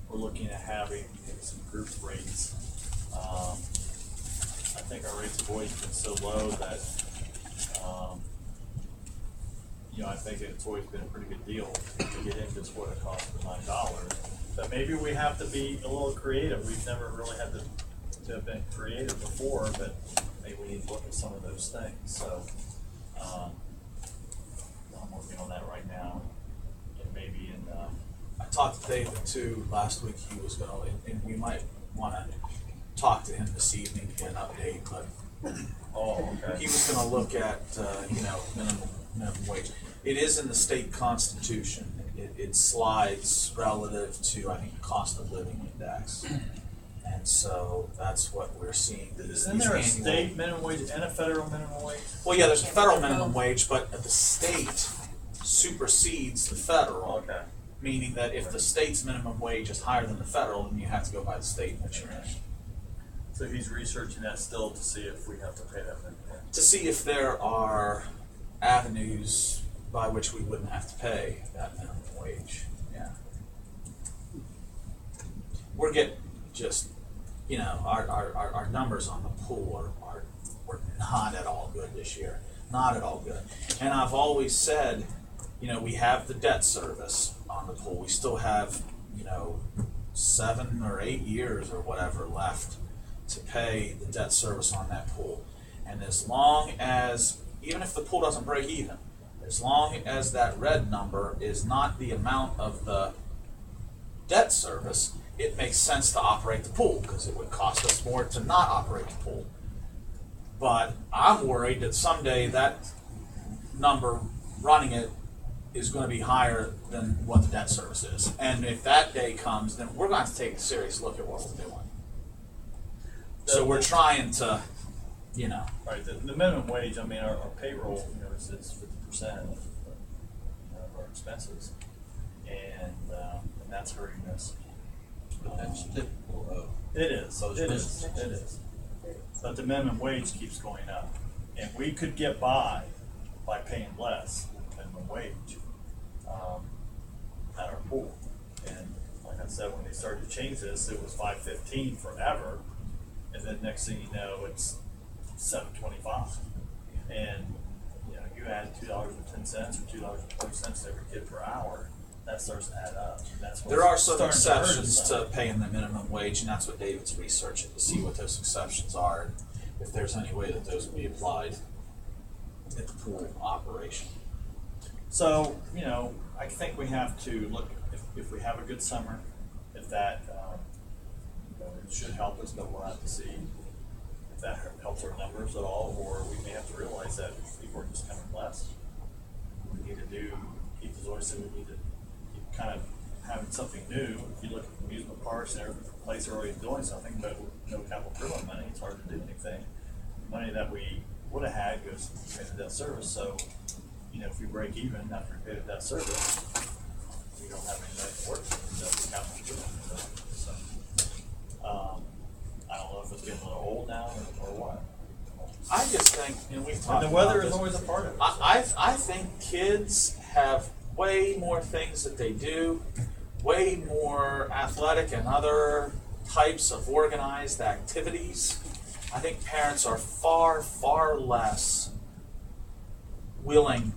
S1: We're looking at having some group rates. I think our rates have always been so low that, you know, I think it's always been a pretty good deal to get in just what it costs for $9. But maybe we have to be a little creative. We've never really had to have been creative before, but maybe we need to look at some of those things. So I'm working on that right now. And maybe in
S3: I talked to David too last week. He was going to, and we might want to talk to him this evening to get an update. But he was going to look at you know, minimum wage. It is in the state constitution. It slides relative to, I think, the cost of living index. And so that's what we're seeing.
S1: Isn't there a state minimum wage and a federal minimum wage?
S3: Well, yeah, there's a federal minimum wage, but the state supersedes the federal.
S1: Okay.
S3: Meaning that if the state's minimum wage is higher than the federal, then you have to go by the state which you're in.
S1: So he's researching that still to see if we have to pay that minimum wage.
S3: To see if there are avenues by which we wouldn't have to pay that minimum wage. Yeah. We're getting just, you know, our numbers on the pool were not at all good this year. Not at all good. And I've always said, you know, we have the debt service on the pool. We still have, you know, 7 or 8 years or whatever left to pay the debt service on that pool. And as long as, even if the pool doesn't break even, as long as that red number is not the amount of the debt service, it makes sense to operate the pool because it would cost us more to not operate the pool. But I'm worried that someday that number running it is going to be higher than what the debt service is. And if that day comes, then we're going to have to take a serious look at what we're doing. So we're trying to, you know.
S1: Right, the minimum wage, I mean, our payroll, you know, it's 50% of our expenses. And that's hurting us.
S6: But that's typical of
S1: It is,
S6: those
S1: it is,
S6: businesses.
S1: it is. But the minimum wage keeps going up. And we could get by paying less minimum wage at our pool. And like I said, when they started to change this, it was $5.15 forever. And then next thing you know, it's $7.25. And you know, you add $2.10 or $2.20 to every kid per hour, that starts to add up. And that's
S3: There are some
S1: starting to hurt
S3: exceptions
S1: us.
S3: to paying the minimum wage, and that's what David's researching to see what those exceptions are, and if there's any way that those would be applied at the pool operation.
S1: So, you know, I think we have to look, if we have a good summer, if that, you know, it should help us, but we'll have to see if that helps our numbers at all, or we may have to realize that people are just coming less. We need to do, Heath has always said we need to keep kind of having something new. If you look at amusement parks and every place are always doing something, but with no capital improvement money, it's hard to do anything. Money that we would have had goes to pay the debt service, so, you know, if we break even after we pay the debt service, we don't have any money to work with, that's capital improvement. So, I don't know if it's getting a little old now or what.
S3: I just think, and we've talked
S1: And the weather
S3: about
S1: is
S3: this,
S1: always a part of it.
S3: I think kids have way more things that they do, way more athletic and other types of organized activities, I think parents are far, far less willing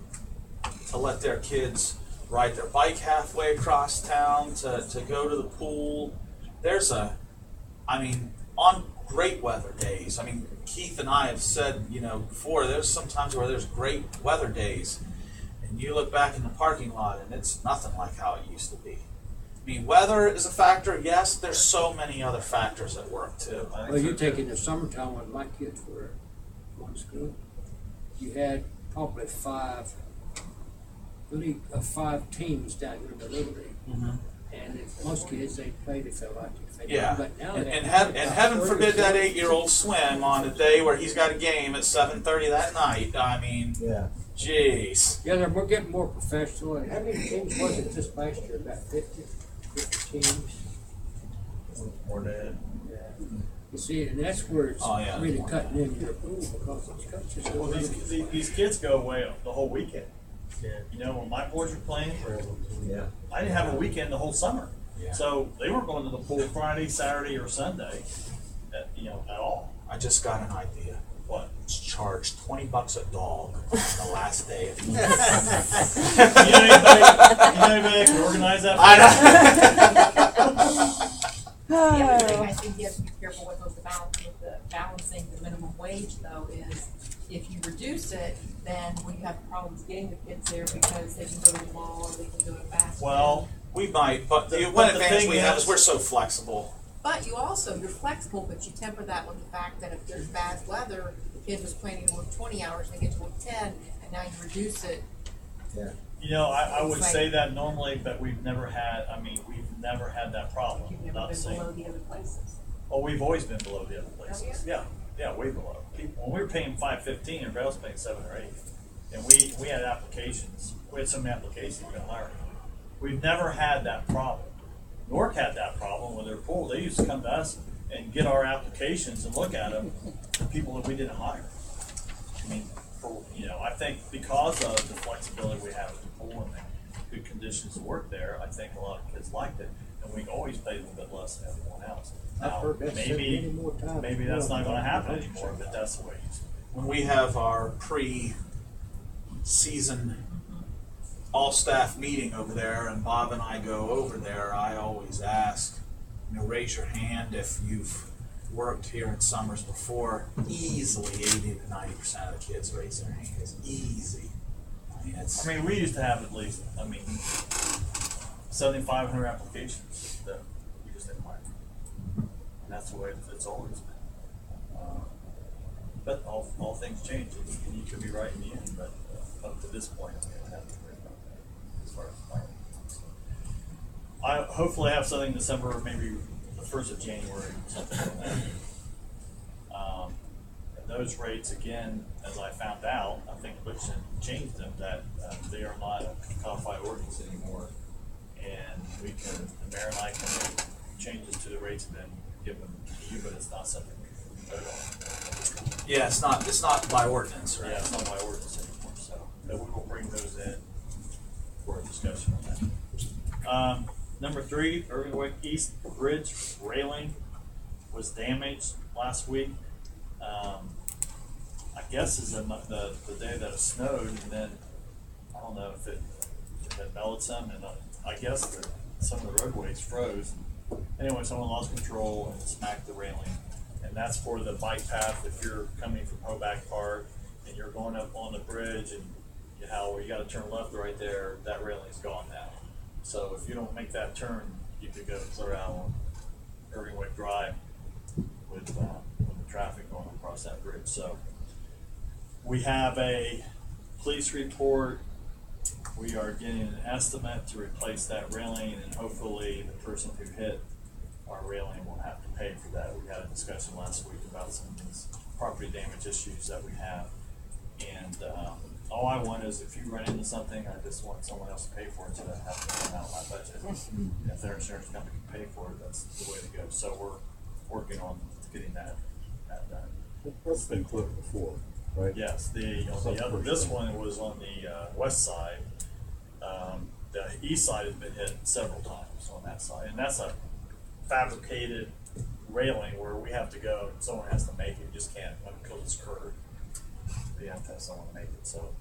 S3: to let their kids ride their bike halfway across town, to go to the pool. On great weather days, Keith and I have said, before, there's some times where there's great weather days, and you look back in the parking lot and it's nothing like how it used to be. Weather is a factor, yes, there's so many other factors at work too.
S8: Well, you take it in the summertime when my kids were going to school, you had probably five teams down here in the Little League.
S3: Mm-hmm.
S8: And most kids, they played, they felt like it.
S3: Yeah,
S8: But now
S3: and
S8: they-
S3: heaven forbid that 8-year-old swim on a day where he's got a game at 7:30 that night.
S7: Yeah.
S3: Jeez.
S8: Yeah, we're getting more professional. And how many teams was it this last year? About 50 teams?
S1: Or dead.
S8: Yeah. You see, and that's where it's
S3: Oh, yeah.
S8: really cutting into your pool because those coaches.
S1: Well, these kids go away the whole weekend. When my boys were playing,
S7: Yeah.
S1: I didn't have a weekend the whole summer.
S3: Yeah.
S1: So they weren't going to the pool Friday, Saturday, or Sunday, at all.
S3: I just got an idea.
S1: What?
S3: Let's charge $20 a dog on the last day of the year.
S1: You know anybody that can organize that?
S5: The other thing I think you have to be careful with balancing the minimum wage though is if you reduce it, then we have problems getting the kids there because they can go to the mall or they can go to basketball.
S1: Well,
S3: We might, but the
S1: But
S3: one
S1: the
S3: advantage
S1: thing
S3: we have
S1: is-
S3: is we're so flexible.
S5: But you're flexible, but you temper that with the fact that if there's bad weather, the kid was planning to work 20 hours and they get to work 10, and now you reduce it.
S1: I would say that normally, but we've never had that problem.
S5: You've never
S1: Not
S5: been
S1: saying.
S5: below the other places.
S1: Oh, we've always been below the other places.
S5: Oh,
S1: Yeah, way below. When we were paying $5.15, everybody else paying $7 or $8, and we had applications. We had so many applications, we couldn't hire them. We've never had that problem. Newark had that problem with their pool. They used to come to us and get our applications and look at them for people that we didn't hire. I think because of the flexibility we have at the pool and the good conditions to work there, I think a lot of kids liked it, and we always paid a little bit less than everyone else.
S8: I've
S1: Now,
S8: heard that said many more times.
S1: maybe that's not going to happen anymore, but that's the way it used to be.
S3: When we have our pre-season all-staff meeting over there and Bob and I go over there, I always ask, raise your hand if you've worked here in summers before. Easily 80 to 90% of the kids raise their hands. Easy.
S1: We used to have at least, 7,500 applications that we just didn't hire. And that's the way it's always been. But all things change, and you could be right in the end, but up to this point, we haven't had to worry about that as far as hiring. I hopefully have something December, or maybe the 1st of January, something like that. And those rates, again, as I found out, I think Richardson changed them, that they are not a codified ordinance anymore. And the mayor and I can make changes to the rates that have been given to you, but it's not something we can vote on.
S3: Yeah, it's not by ordinance, right?
S1: Yeah, it's not by ordinance anymore, so we will bring those in for a discussion on that. Number 3, Irving Way East Bridge railing was damaged last week. I guess is the day that it snowed, and then I don't know if it melted some, and I guess that some of the roadways froze. Anyway, someone lost control and smacked the railing, and that's for the bike path. If you're coming from Hoback Park and you're going up on the bridge, and you got to turn left right there, that railing's gone now. So if you don't make that turn, you could go clear out on Irving Way Drive with the traffic going across that bridge. So we have a police report. We are getting an estimate to replace that railing, and hopefully the person who hit our railing will have to pay for that. We had a discussion last week about some of these property damage issues that we have. And all I want is, if you run into something, I just want someone else to pay for it, so that I have to come out of my budget. If their insurance company can pay for it, that's the way to go. So we're working on getting that done.
S4: That's been clipped before, right?
S1: Yes, this one was on the west side. The east side has been hit several times on that side, and that's a fabricated railing where we have to go and someone has to make it. You just can't until it's curved. You have to have someone make it. So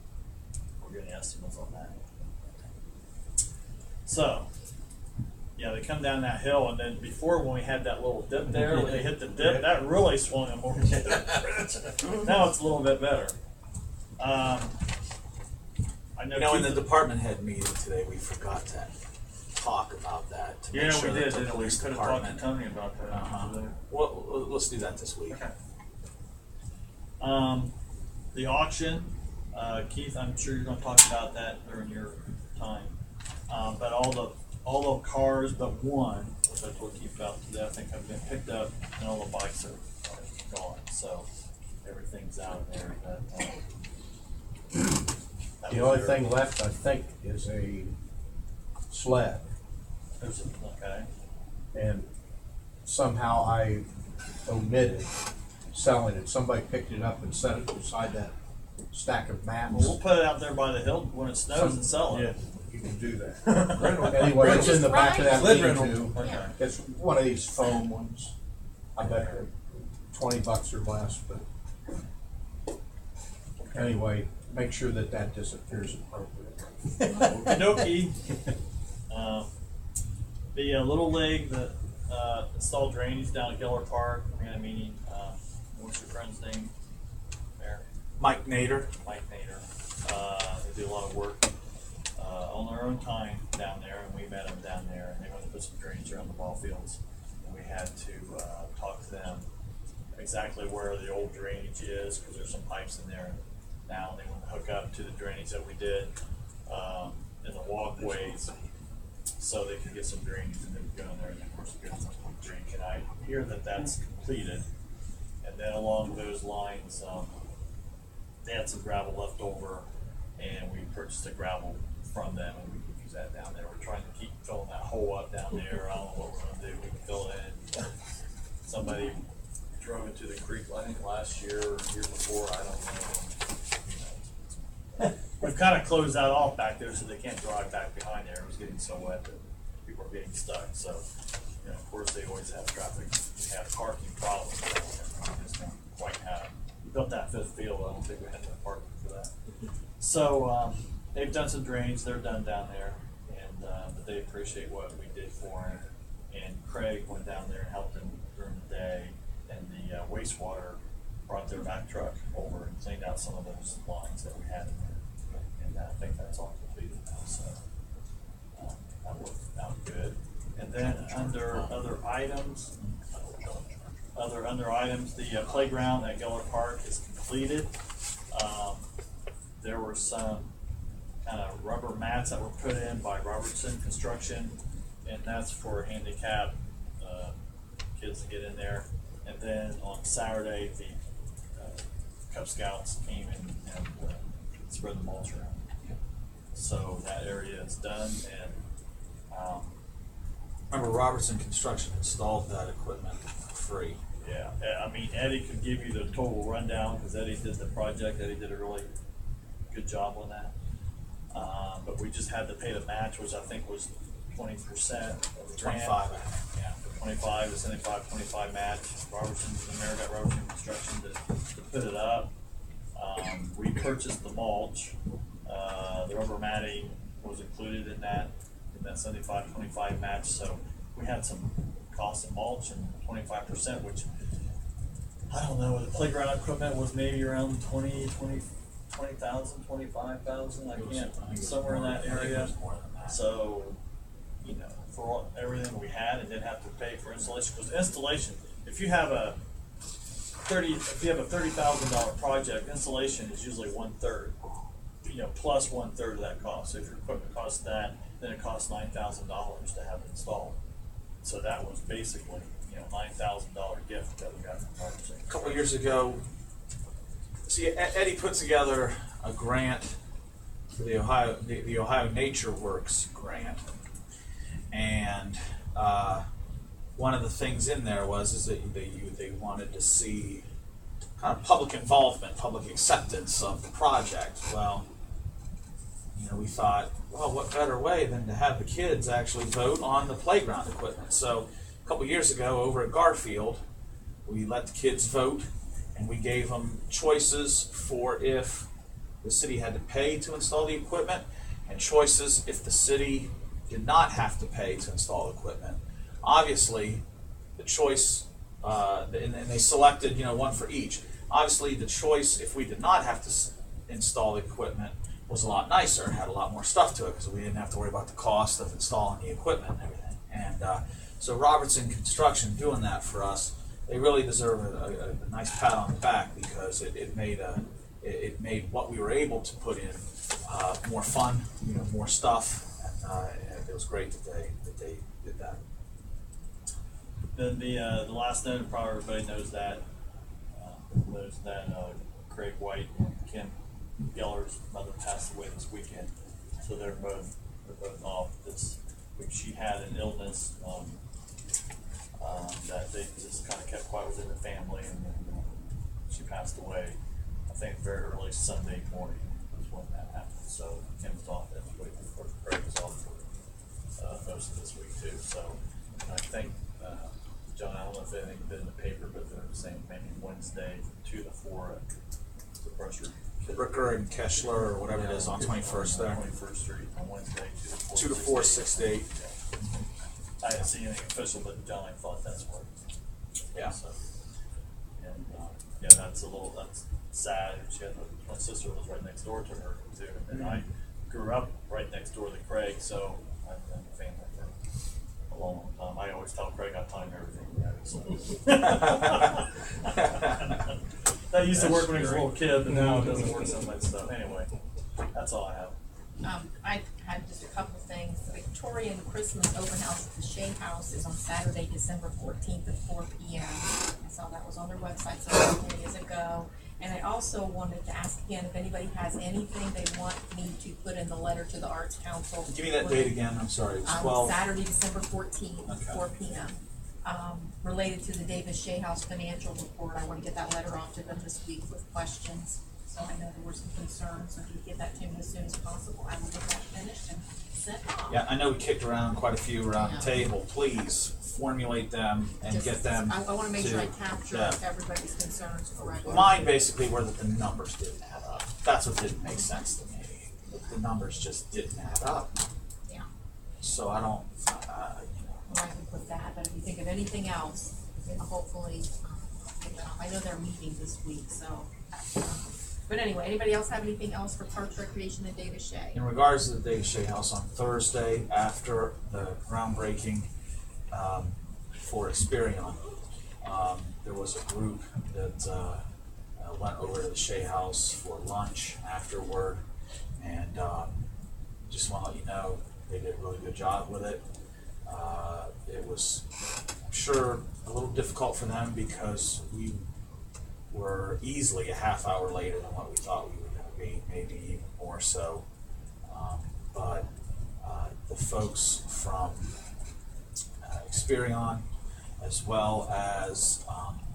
S1: we're getting estimates on that. So yeah, they come down that hill, and then before when we had that little dip there, when they hit the dip, that really swung them over the bridge. Now it's a little bit better. I know.
S3: You know, in the
S1: Keith-
S3: department head meeting today, we forgot to talk about that. To make
S1: Yeah,
S3: sure
S1: we
S3: that
S1: did.
S3: the
S1: Didn't we?
S3: police
S1: Could have talked to
S3: department.
S1: Tony about that.
S3: Uh-huh. Well, let's do that this week.
S1: Okay. The auction, Keith, I'm sure you're going to talk about that during your time. But all the cars but one, which I told Keith about today, I think have been picked up, and all the bikes are gone. So everything's out of there. That
S9: The
S1: was
S9: only
S1: your-
S9: thing left, I think, is a sled.
S1: Okay.
S9: And somehow I omitted selling it. Somebody picked it up and set it beside that stack of maps.
S1: Well, we'll put it out there by the hill when it snows and sell it.
S9: You can do that. Anyway, it's in the back of that
S7: Sled
S9: thing
S7: rental.
S9: too.
S1: Okay.
S9: It's one of these foam ones. I bet they're $20 or less, but anyway, make sure that that disappears appropriately.
S1: Okey-dokey. The Little League that installed drainage down at Geller Park. We had a meeting. What's your friend's name? There,
S3: Mike Nader.
S1: Mike Nader. They do a lot of work on their own time down there, and we met them down there, and they wanted to put some drainage around the ball fields, and we had to talk to them exactly where the old drainage is, because there's some pipes in there now. They want to hook up to the drainage that we did in the walkways, so they can get some drainage, and then go in there and of course get some drainage. And I hear that that's completed. And then along those lines, they had some gravel left over, and we purchased the gravel from them, and we can use that down there. We're trying to keep filling that hole up down there. I don't know what we're gonna do. We can fill it in. Somebody drove into the creek, I think last year or year before, I don't know. We've kind of closed that off back there so they can't drive back behind there. It was getting so wet that people were getting stuck. So, you know, of course, they always have traffic. We have parking problems. We just don't quite have. We built that fifth field. I don't think we had enough parking for that. So, they've done some drainage. They're done down there, and but they appreciate what we did for them. And Craig went down there and helped them during the day, and the wastewater brought their back truck over and cleaned out some of those lines that we had in there. And I think that's all completed now, so that worked out good. And then under other items, the playground at Geller Park is completed. There were some kind of rubber mats that were put in by Robertson Construction, and that's for handicapped kids to get in there. And then on Saturday, the Cub Scouts came and spread the mulch around. So that area is done, and
S3: Remember, Robertson Construction installed that equipment for free.
S1: yeah, I mean, Eddie could give you the total rundown because Eddie did the project. Eddie did a really good job on that. But we just had to pay the match, which I think was 20% of the grant.
S3: 25. Yeah.
S1: 25, the 25 match. Robertson, the mayor got Robertson Construction to put it up. We purchased the mulch. The rubber matting was included in that 75-25 match. So we had some cost of mulch and 25%, which I don't know. The playground equipment was maybe around 20,000, 25,000. I can't, somewhere in that area. So, you know, for everything we had, and didn't have to pay for installation. Because installation, if you have a $30,000 project, installation is usually 1/3. You know, plus 1/3 of that cost. So if your equipment costs that, then it costs $9,000 to have it installed. So that was basically, you know, $9,000 gift that we got from Robertson.
S3: A couple years ago, see, Eddie put together a grant for the Ohio Nature Works grant, and one of the things in there was that they wanted to see kind of public involvement, public acceptance of the project. Well, you know, we thought, well, what better way than to have the kids actually vote on the playground equipment? So couple years ago over at Garfield, we let the kids vote, and we gave them choices for if the city had to pay to install the equipment, and choices if the city did not have to pay to install equipment. Obviously, the choice, and they selected, one for each. Obviously, the choice, if we did not have to install equipment, was a lot nicer and had a lot more stuff to it because we didn't have to worry about the cost of installing the equipment and everything. And so Robertson Construction doing that for us, they really deserve a nice pat on the back because it made what we were able to put in more fun, more stuff, and it was great that they did that.
S1: Then the last note, probably everybody knows that Craig White and Kim Geller's mother passed away this weekend, so they're both off this week. She had an illness that they just kind of kept quiet within the family, and then she passed away. I think very early Sunday morning was when that happened. So Kim's off this week, of course. Craig was off for most of this week too. So I think. John, I don't know if anything's been in the paper, but they're saying maybe Wednesday 2 to 4 at the grocery.
S3: Ricker and Kessler or whatever it is on 21st there.
S1: 21st Street on Wednesday
S3: 2 to 4, 6 to 8.
S1: I didn't see anything official, but John thought that's what.
S3: Yeah.
S1: So, and that's sad. She had my sister was right next door to her too, and then I grew up right next door to Craig, so I've been a family for a long time. I always tell Craig I time everything. So. That used to work when he was a little kid, but now it doesn't work so much. So anyway, that's all I have.
S5: I had just a couple things. The Victorian Christmas open house at the Shea House is on Saturday, December 14th at 4 p.m. I saw that was on their website several days ago. And I also wanted to ask again if anybody has anything they want me to put in the letter to the Arts Council.
S3: Give me that date again. I'm sorry. It's 12.
S5: Saturday, December 14th,
S3: Okay.
S5: 4 p.m. Related to the Davis Shea House financial report. I want to get that letter off to them this week with questions. So I know there were some concerns. So if you get that to me as soon as possible, I will get that finished and sent off.
S3: Yeah, I know we kicked around quite a few around the table. Please formulate them and
S5: Just-
S3: get them.
S5: I want to make sure I capture
S3: yeah.
S5: everybody's concerns correctly.
S3: Mine basically were that the numbers didn't add up. That's what didn't make sense to me. The numbers just didn't add up.
S5: Yeah.
S3: So I don't,
S5: I can put that, but if you think of anything else, hopefully, I'll get that off. I know they're meeting this week, so. But anyway, anybody else have anything else for Parks Recreation and Davis Shea?
S3: in regards to the Davis Shea House on Thursday after the groundbreaking for Experion, there was a group that went over to the Shea House for lunch afterward, and just want to let you know they did a really good job with it. It was, I'm sure, a little difficult for them because we were easily a half hour later than what we thought we were going to be, maybe even more so. But the folks from Experion, as well as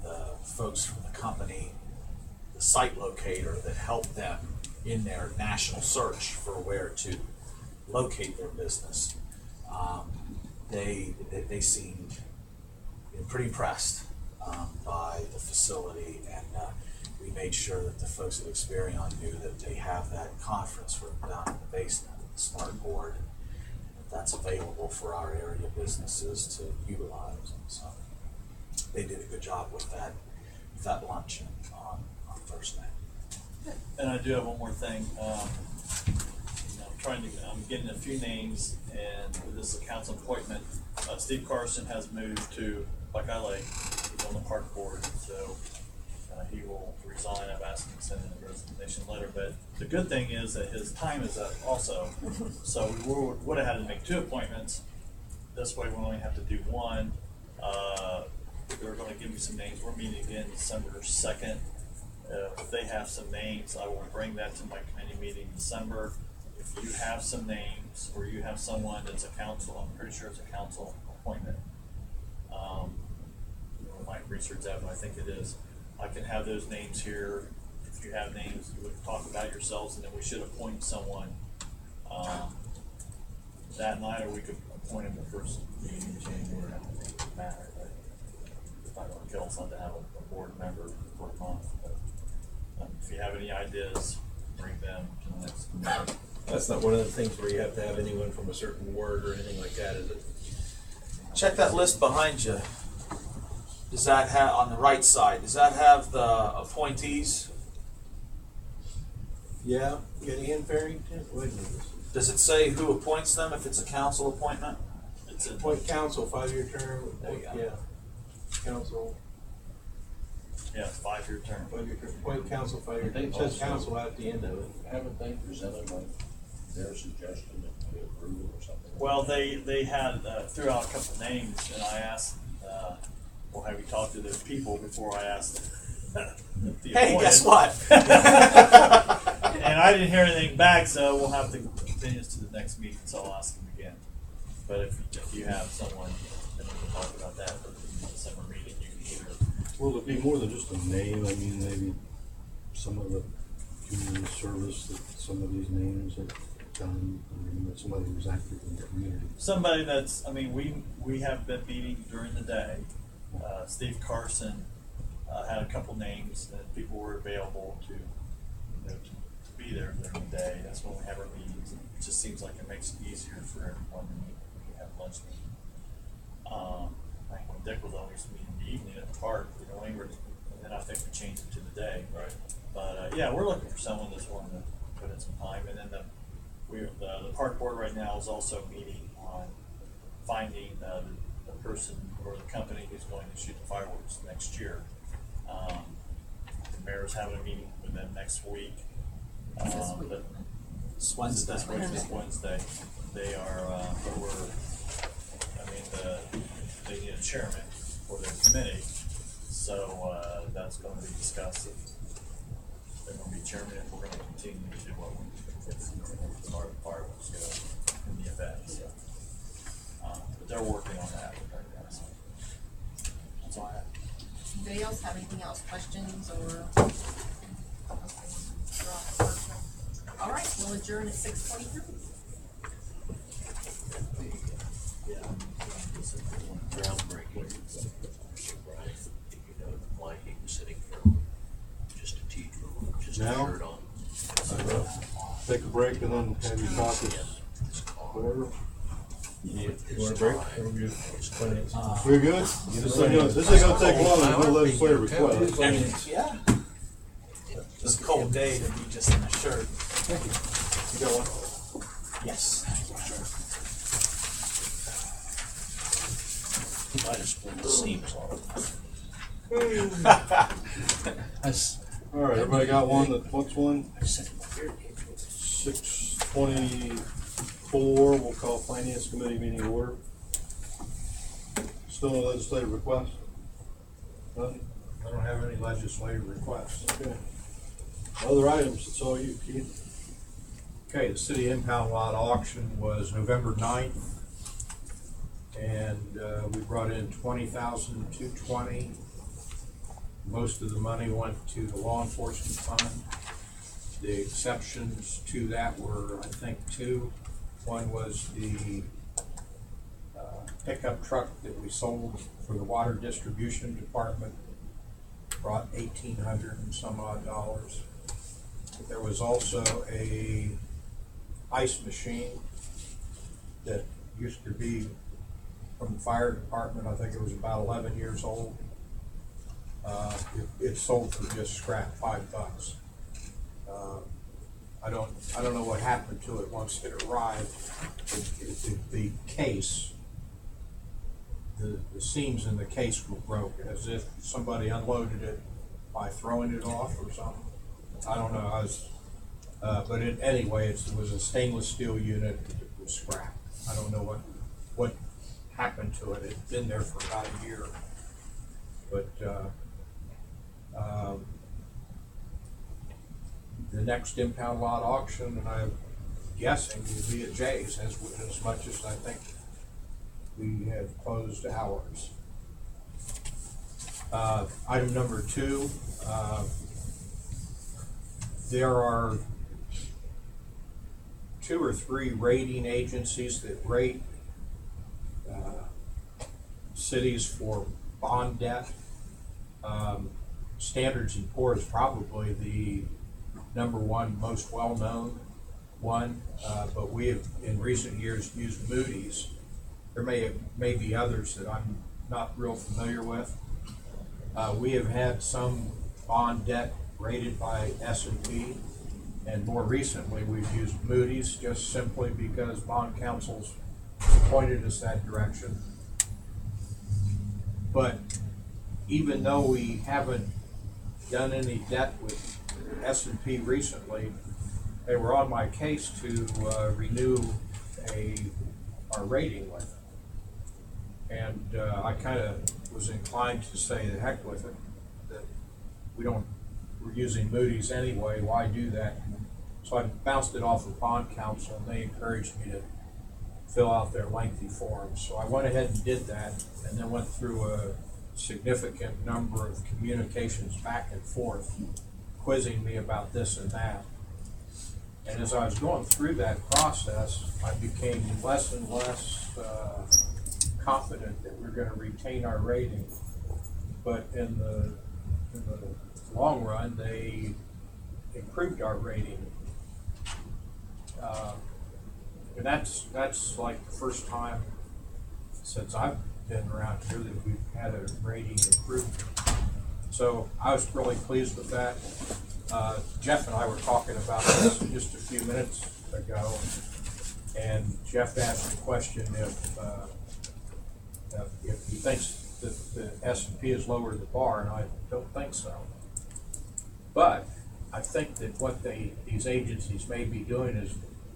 S3: the folks from the company, the site locator that helped them in their national search for where to locate their business, they seemed pretty impressed by the facility, and we made sure that the folks at Experion knew that they have that conference room down in the basement of the smart board, and that's available for our area businesses to utilize. And so they did a good job with that luncheon on Thursday.
S1: And I do have one more thing. I'm getting a few names, and this is a council appointment. Steve Carson has moved to Buckeye Lake. He's on the park board, so he will resign. I've asked him to send in a resignation letter, but the good thing is that his time is up also. So we would have had to make 2 appointments. This way we only have to do 1. They're going to give me some names. We're meeting again December 2nd. If they have some names, I will bring that to my committee meeting in December. If you have some names, or you have someone that's a council, I'm pretty sure it's a council appointment. I might research that, but I think it is. I can have those names here. If you have names, you would talk about yourselves, and then we should appoint someone that night, or we could appoint him the first meeting in January. doesn't matter, but it's not gonna kill something to have a board member for a month, but, if you have any ideas, bring them to the next meeting.
S7: That's not one of the things where you have to have anyone from a certain ward or anything like that, is it?
S3: Check that list behind you. Does that have, on the right side, does that have the appointees?
S7: Yeah, you got Ian Farrington, wait a minute.
S3: Does it say who appoints them if it's a council appointment?
S1: It's in,
S7: Appoint council, 5-year term,
S3: There you go.
S7: yeah. Council,
S1: yeah, 5-year term.
S7: 5-year term, appoint council, 5-year term, it says council at the end of it.
S6: Haven't they presented like their suggestion that we approve or something?
S1: Well, they had, threw out a couple names, and I asked, well, have you talked to those people before I asked the
S3: Hey,
S1: appointed?
S3: guess what?
S1: And I didn't hear anything back, so we'll have to continue this to the next meeting, so I'll ask them again. But if you have someone, then we can talk about that for the December meeting, you can either,
S4: Will it be more than just a name? I mean, maybe some of the community service that some of these names have done, I mean, somebody who's active in the community.
S1: somebody that's, I mean, we have been meeting during the day. Steve Carson had a couple names that people were available to, to be there during the day. That's when we have our meetings. It just seems like it makes it easier for everyone to meet when we have lunch meeting. I think when Dick was always meeting in the evening at the park, and then I think we changed it to the day.
S6: Right.
S1: But yeah, we're looking for someone that's willing to put in some time. And then the park board right now is also meeting on finding the person or the company who's going to shoot the fireworks next year. The mayor's having a meeting with them next week. But
S3: It's Wednesday.
S1: this Wednesday. They are, but they need a chairman for their committee. So that's going to be discussed. If they're going to be chairman, if we're going to continue to do what we as far as fireworks go in the event. So, but they're working on that right now. So that's all I have.
S5: Anybody else have anything else, questions or? All right, we'll adjourn at 6:23.
S6: Yeah. Groundbreaking. Right. You know, why he was sitting for just a teacher, just a
S4: Now?
S6: shirt on.
S4: Take a break and then have your caucus, whatever.
S7: You want a break? Or we just plenty of time?
S4: We're good? This ain't gonna take long, there's no legislative request.
S3: Yeah. It's a cold day to be just in a shirt.
S7: You got one?
S3: Yes.
S6: Might have split the seams on it. That's,
S4: All right, everybody got one that wants one?
S6: I said, here,
S4: 6:24, we'll call Finance Committee meeting to order. Still no legislative request? None?
S9: I don't have any legislative requests.
S4: Okay. Other items, it's all you, Keith.
S9: Okay, the city impound lot auction was November 9th. And we brought in $20,220. Most of the money went to the law enforcement fund. The exceptions to that were, I think, two. One was the pickup truck that we sold for the water distribution department, brought $1,800 and some odd dollars. There was also a ice machine that used to be from the fire department. I think it was about 11 years old. It sold for just scrap, $5. I don't know what happened to it once it arrived. The case, the seams in the case were broken, as if somebody unloaded it by throwing it off or something. I don't know. But anyway, it was a stainless steel unit. It was scrap. I don't know what happened to it. It'd been there for about a year. But the next impound lot auction, and I'm guessing, will be at Jay's, as much as I think we have closed ours. Item number 2, there are 2 or 3 rating agencies that rate cities for bond debt. Standards and Poor is probably the number one most well-known one, but we have in recent years used Moody's. There may be others that I'm not real familiar with. We have had some bond debt rated by S&P, and more recently we've used Moody's just simply because bond councils pointed us that direction. But even though we haven't done any debt with S&P recently, they were on my case to renew our rating with them. And I kind of was inclined to say the heck with it, that we're using Moody's anyway, why do that? So I bounced it off of Bond Council, and they encouraged me to fill out their lengthy forms. So I went ahead and did that, and then went through a significant number of communications back and forth, quizzing me about this and that. And as I was going through that process, I became less and less confident that we're going to retain our rating. But in the long run, they improved our rating. And that's like the first time since I've been around here that we've had a rating improvement. So I was really pleased with that. Jeff and I were talking about this just a few minutes ago, and Jeff asked the question if he thinks that the S&P has lowered the bar, and I don't think so. But I think that what these agencies may be doing is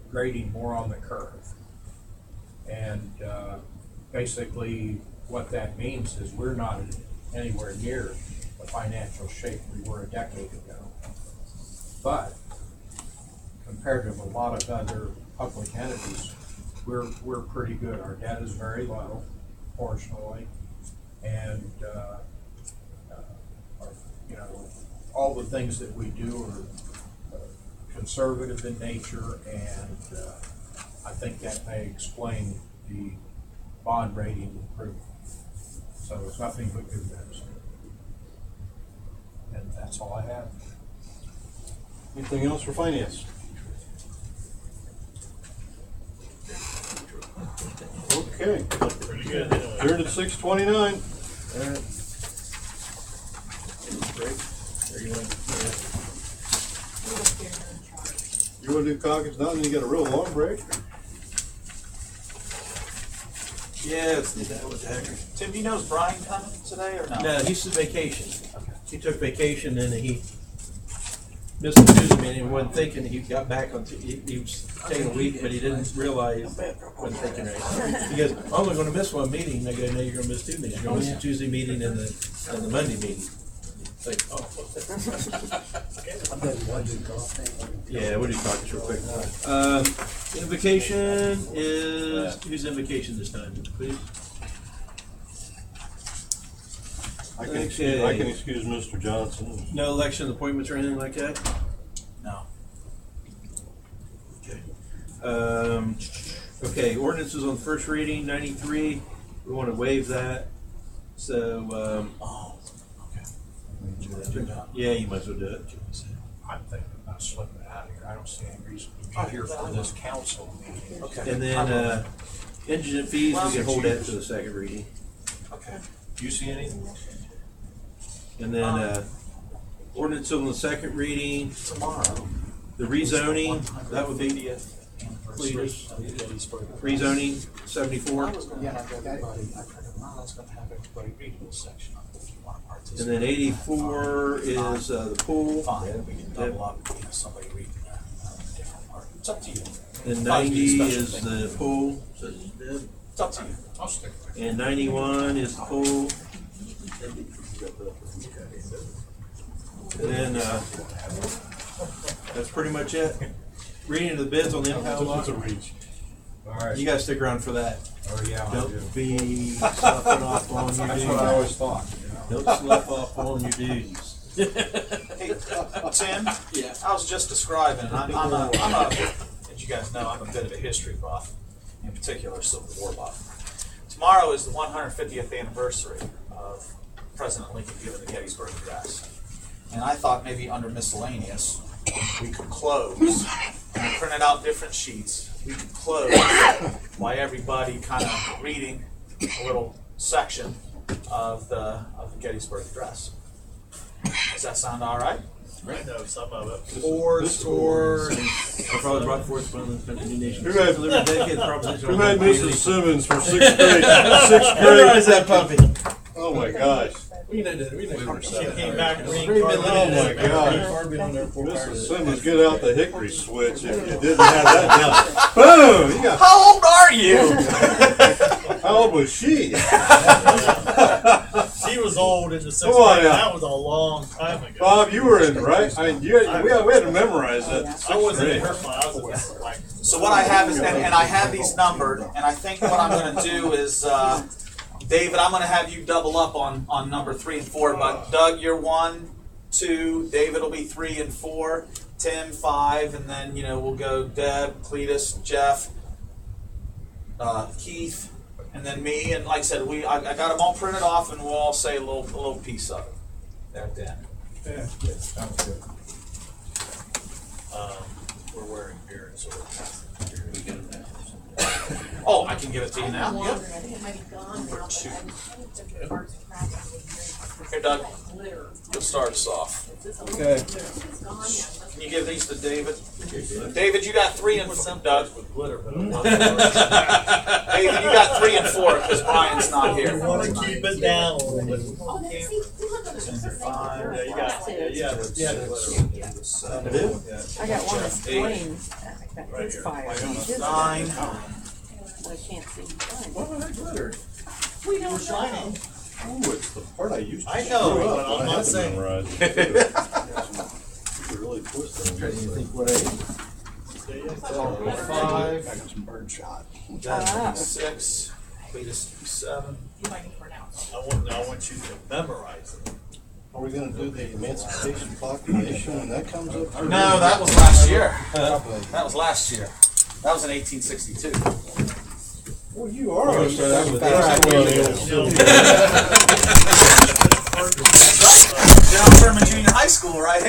S9: grading more on the curve. And basically what that means is we're not anywhere near the financial shape we were a decade ago. But compared to a lot of other public entities, we're pretty good. Our debt is very low, proportionally, and all the things that we do are conservative in nature, and I think that may explain the bond rating improvement. So it's nothing but good news. And that's all I have.
S4: Anything else for finance? Okay.
S1: Pretty good.
S4: Adjourned at 6:29. You want to do caucus now, and then you got a real long break?
S7: Yeah, let's do that. What the heck?
S3: Tim, do you know, is Brian coming today or no?
S7: No, he's on vacation. He took vacation and he missed the Tuesday meeting. He wasn't thinking he got back on. He was taking a week, but he didn't realize. Wasn't thinking right. He goes, "I'm only going to miss one meeting." And I go, "No, you're going to miss two meetings. You're going to miss the Tuesday meeting and the Monday meeting." It's like, oh. Yeah, we'll do caucus real quick. Invocation is who's in vacation this time, please?
S4: I can excuse Mr. Johnson.
S7: No election appointments or anything like that?
S3: No.
S7: Okay. Okay, ordinances on first reading, 93. We want to waive that. So, yeah, you might as well do it.
S9: I'm thinking about slipping out of here. I don't see any reason to be here for this council meeting.
S3: Okay.
S7: And then, indigent fees, we can hold that to the second reading.
S3: Okay.
S9: Do you see anything?
S7: And then, ordinance on the second reading,
S3: Tomorrow.
S7: the rezoning, that would be completed. Rezoning, 74.
S3: I was going to have everybody, I was going to have everybody read this section if you want to participate.
S7: And then 84 is the pool.
S3: Fine, we can double up, somebody reading a different part. It's up to you.
S7: Then 90 is the pool. So
S3: It's up to you.
S9: I'll stick with it.
S7: and 91 is the pool. And then that's pretty much it. Reading of the bids on the impound lot.
S9: All right.
S7: You gotta stick around for that.
S9: Oh, yeah, I do.
S7: Don't be sloughing off on your
S9: That's what I always
S7: duties.
S9: thought.
S7: Don't slough off on your duties.
S3: Hey, Tim? Yeah. I was just describing, as you guys know, I'm a bit of a history buff, in particular Civil War buff. tomorrow is the 150th anniversary of President Lincoln giving the Gettysburg Address. And I thought maybe under miscellaneous, we could close. And I printed out different sheets. We could close by everybody kind of reading a little section of the Gettysburg Address. Does that sound all right?
S1: I know some of it.
S4: This
S1: Scores.
S7: Our father brought forth one of the new nation.
S4: Who had-
S7: dedicated proposition.
S4: Who had Mrs. Simmons for sixth grade? Sixth
S7: Memorize
S4: grade.
S7: that puppy.
S4: Oh my gosh.
S7: We know that. We know.
S1: She came back and
S7: Very
S1: reincarnated.
S4: Oh my
S1: as
S4: gosh.
S1: Mary.
S4: Mrs. Simmons, get out the hickory switch if you didn't have that down. Boom! You got,
S3: How old are you?
S4: how old was she?
S1: She was old in the 6th
S4: Come on
S1: grade.
S4: now.
S1: That was a long time ago.
S4: Bob, you were in, right? I mean, we had to memorize that. in
S1: I
S4: sixth
S1: wasn't in
S4: grade.
S1: her class. I was in like.
S3: So what I have is, and I have these numbered, and I think what I'm going to do is, David, I'm going to have you double up on number 3 and 4. But Doug, you're 1, 2. David will be 3 and 4. Tim 5, and then we'll go Deb, Cletus, Jeff, Heath, and then me. And like I said, I got them all printed off, and we'll all say a little piece of it there at the end.
S9: Yeah, sounds good.
S1: We're wearing beer, so we're passing beer.
S6: We get it now.
S3: Oh, I can give it to you now.
S5: I think it might be gone now, but I was trying to think of arts and crafts that was
S3: Here, Doug.
S5: glitter.
S3: You'll start us off.
S5: Is this a
S9: Okay.
S5: little glitter? It's gone now.
S3: Can you give these to David? David, you got 3 and 4. Doug.
S1: With glitter, but I'm
S3: David, you got 3 and 4 because Brian's not
S1: You
S3: here.
S1: want to keep it down a little bit.
S5: Oh, then see, we have those.
S3: Fine.
S1: Yeah, you got it. Yeah,
S7: I do?
S11: I got one that's
S3: 8,
S11: plain.
S1: Right
S11: It's
S1: here.
S11: fire.
S3: 9.
S11: I can't see.
S7: What was that glitter?
S5: We don't
S1: We're shining.
S4: Ooh, it's the part I used to
S1: I know,
S4: screw
S1: but
S4: up.
S1: I'm
S4: I
S1: not
S4: had to
S1: saying.
S4: memorize it, too. You really twist it.
S7: Trying to think what age.
S3: 5.
S10: I got some bird shot.
S11: Ah.
S3: 6. Cletus 7.
S5: You might need to pronounce.
S1: I want you to memorize it.
S4: Are we gonna do the Emancipation Proclamation when that comes up?
S3: No, that was last year. That was last year. That was in 1862.
S4: Well, you are.
S7: We're gonna start out with
S3: John Furman Junior High School right here.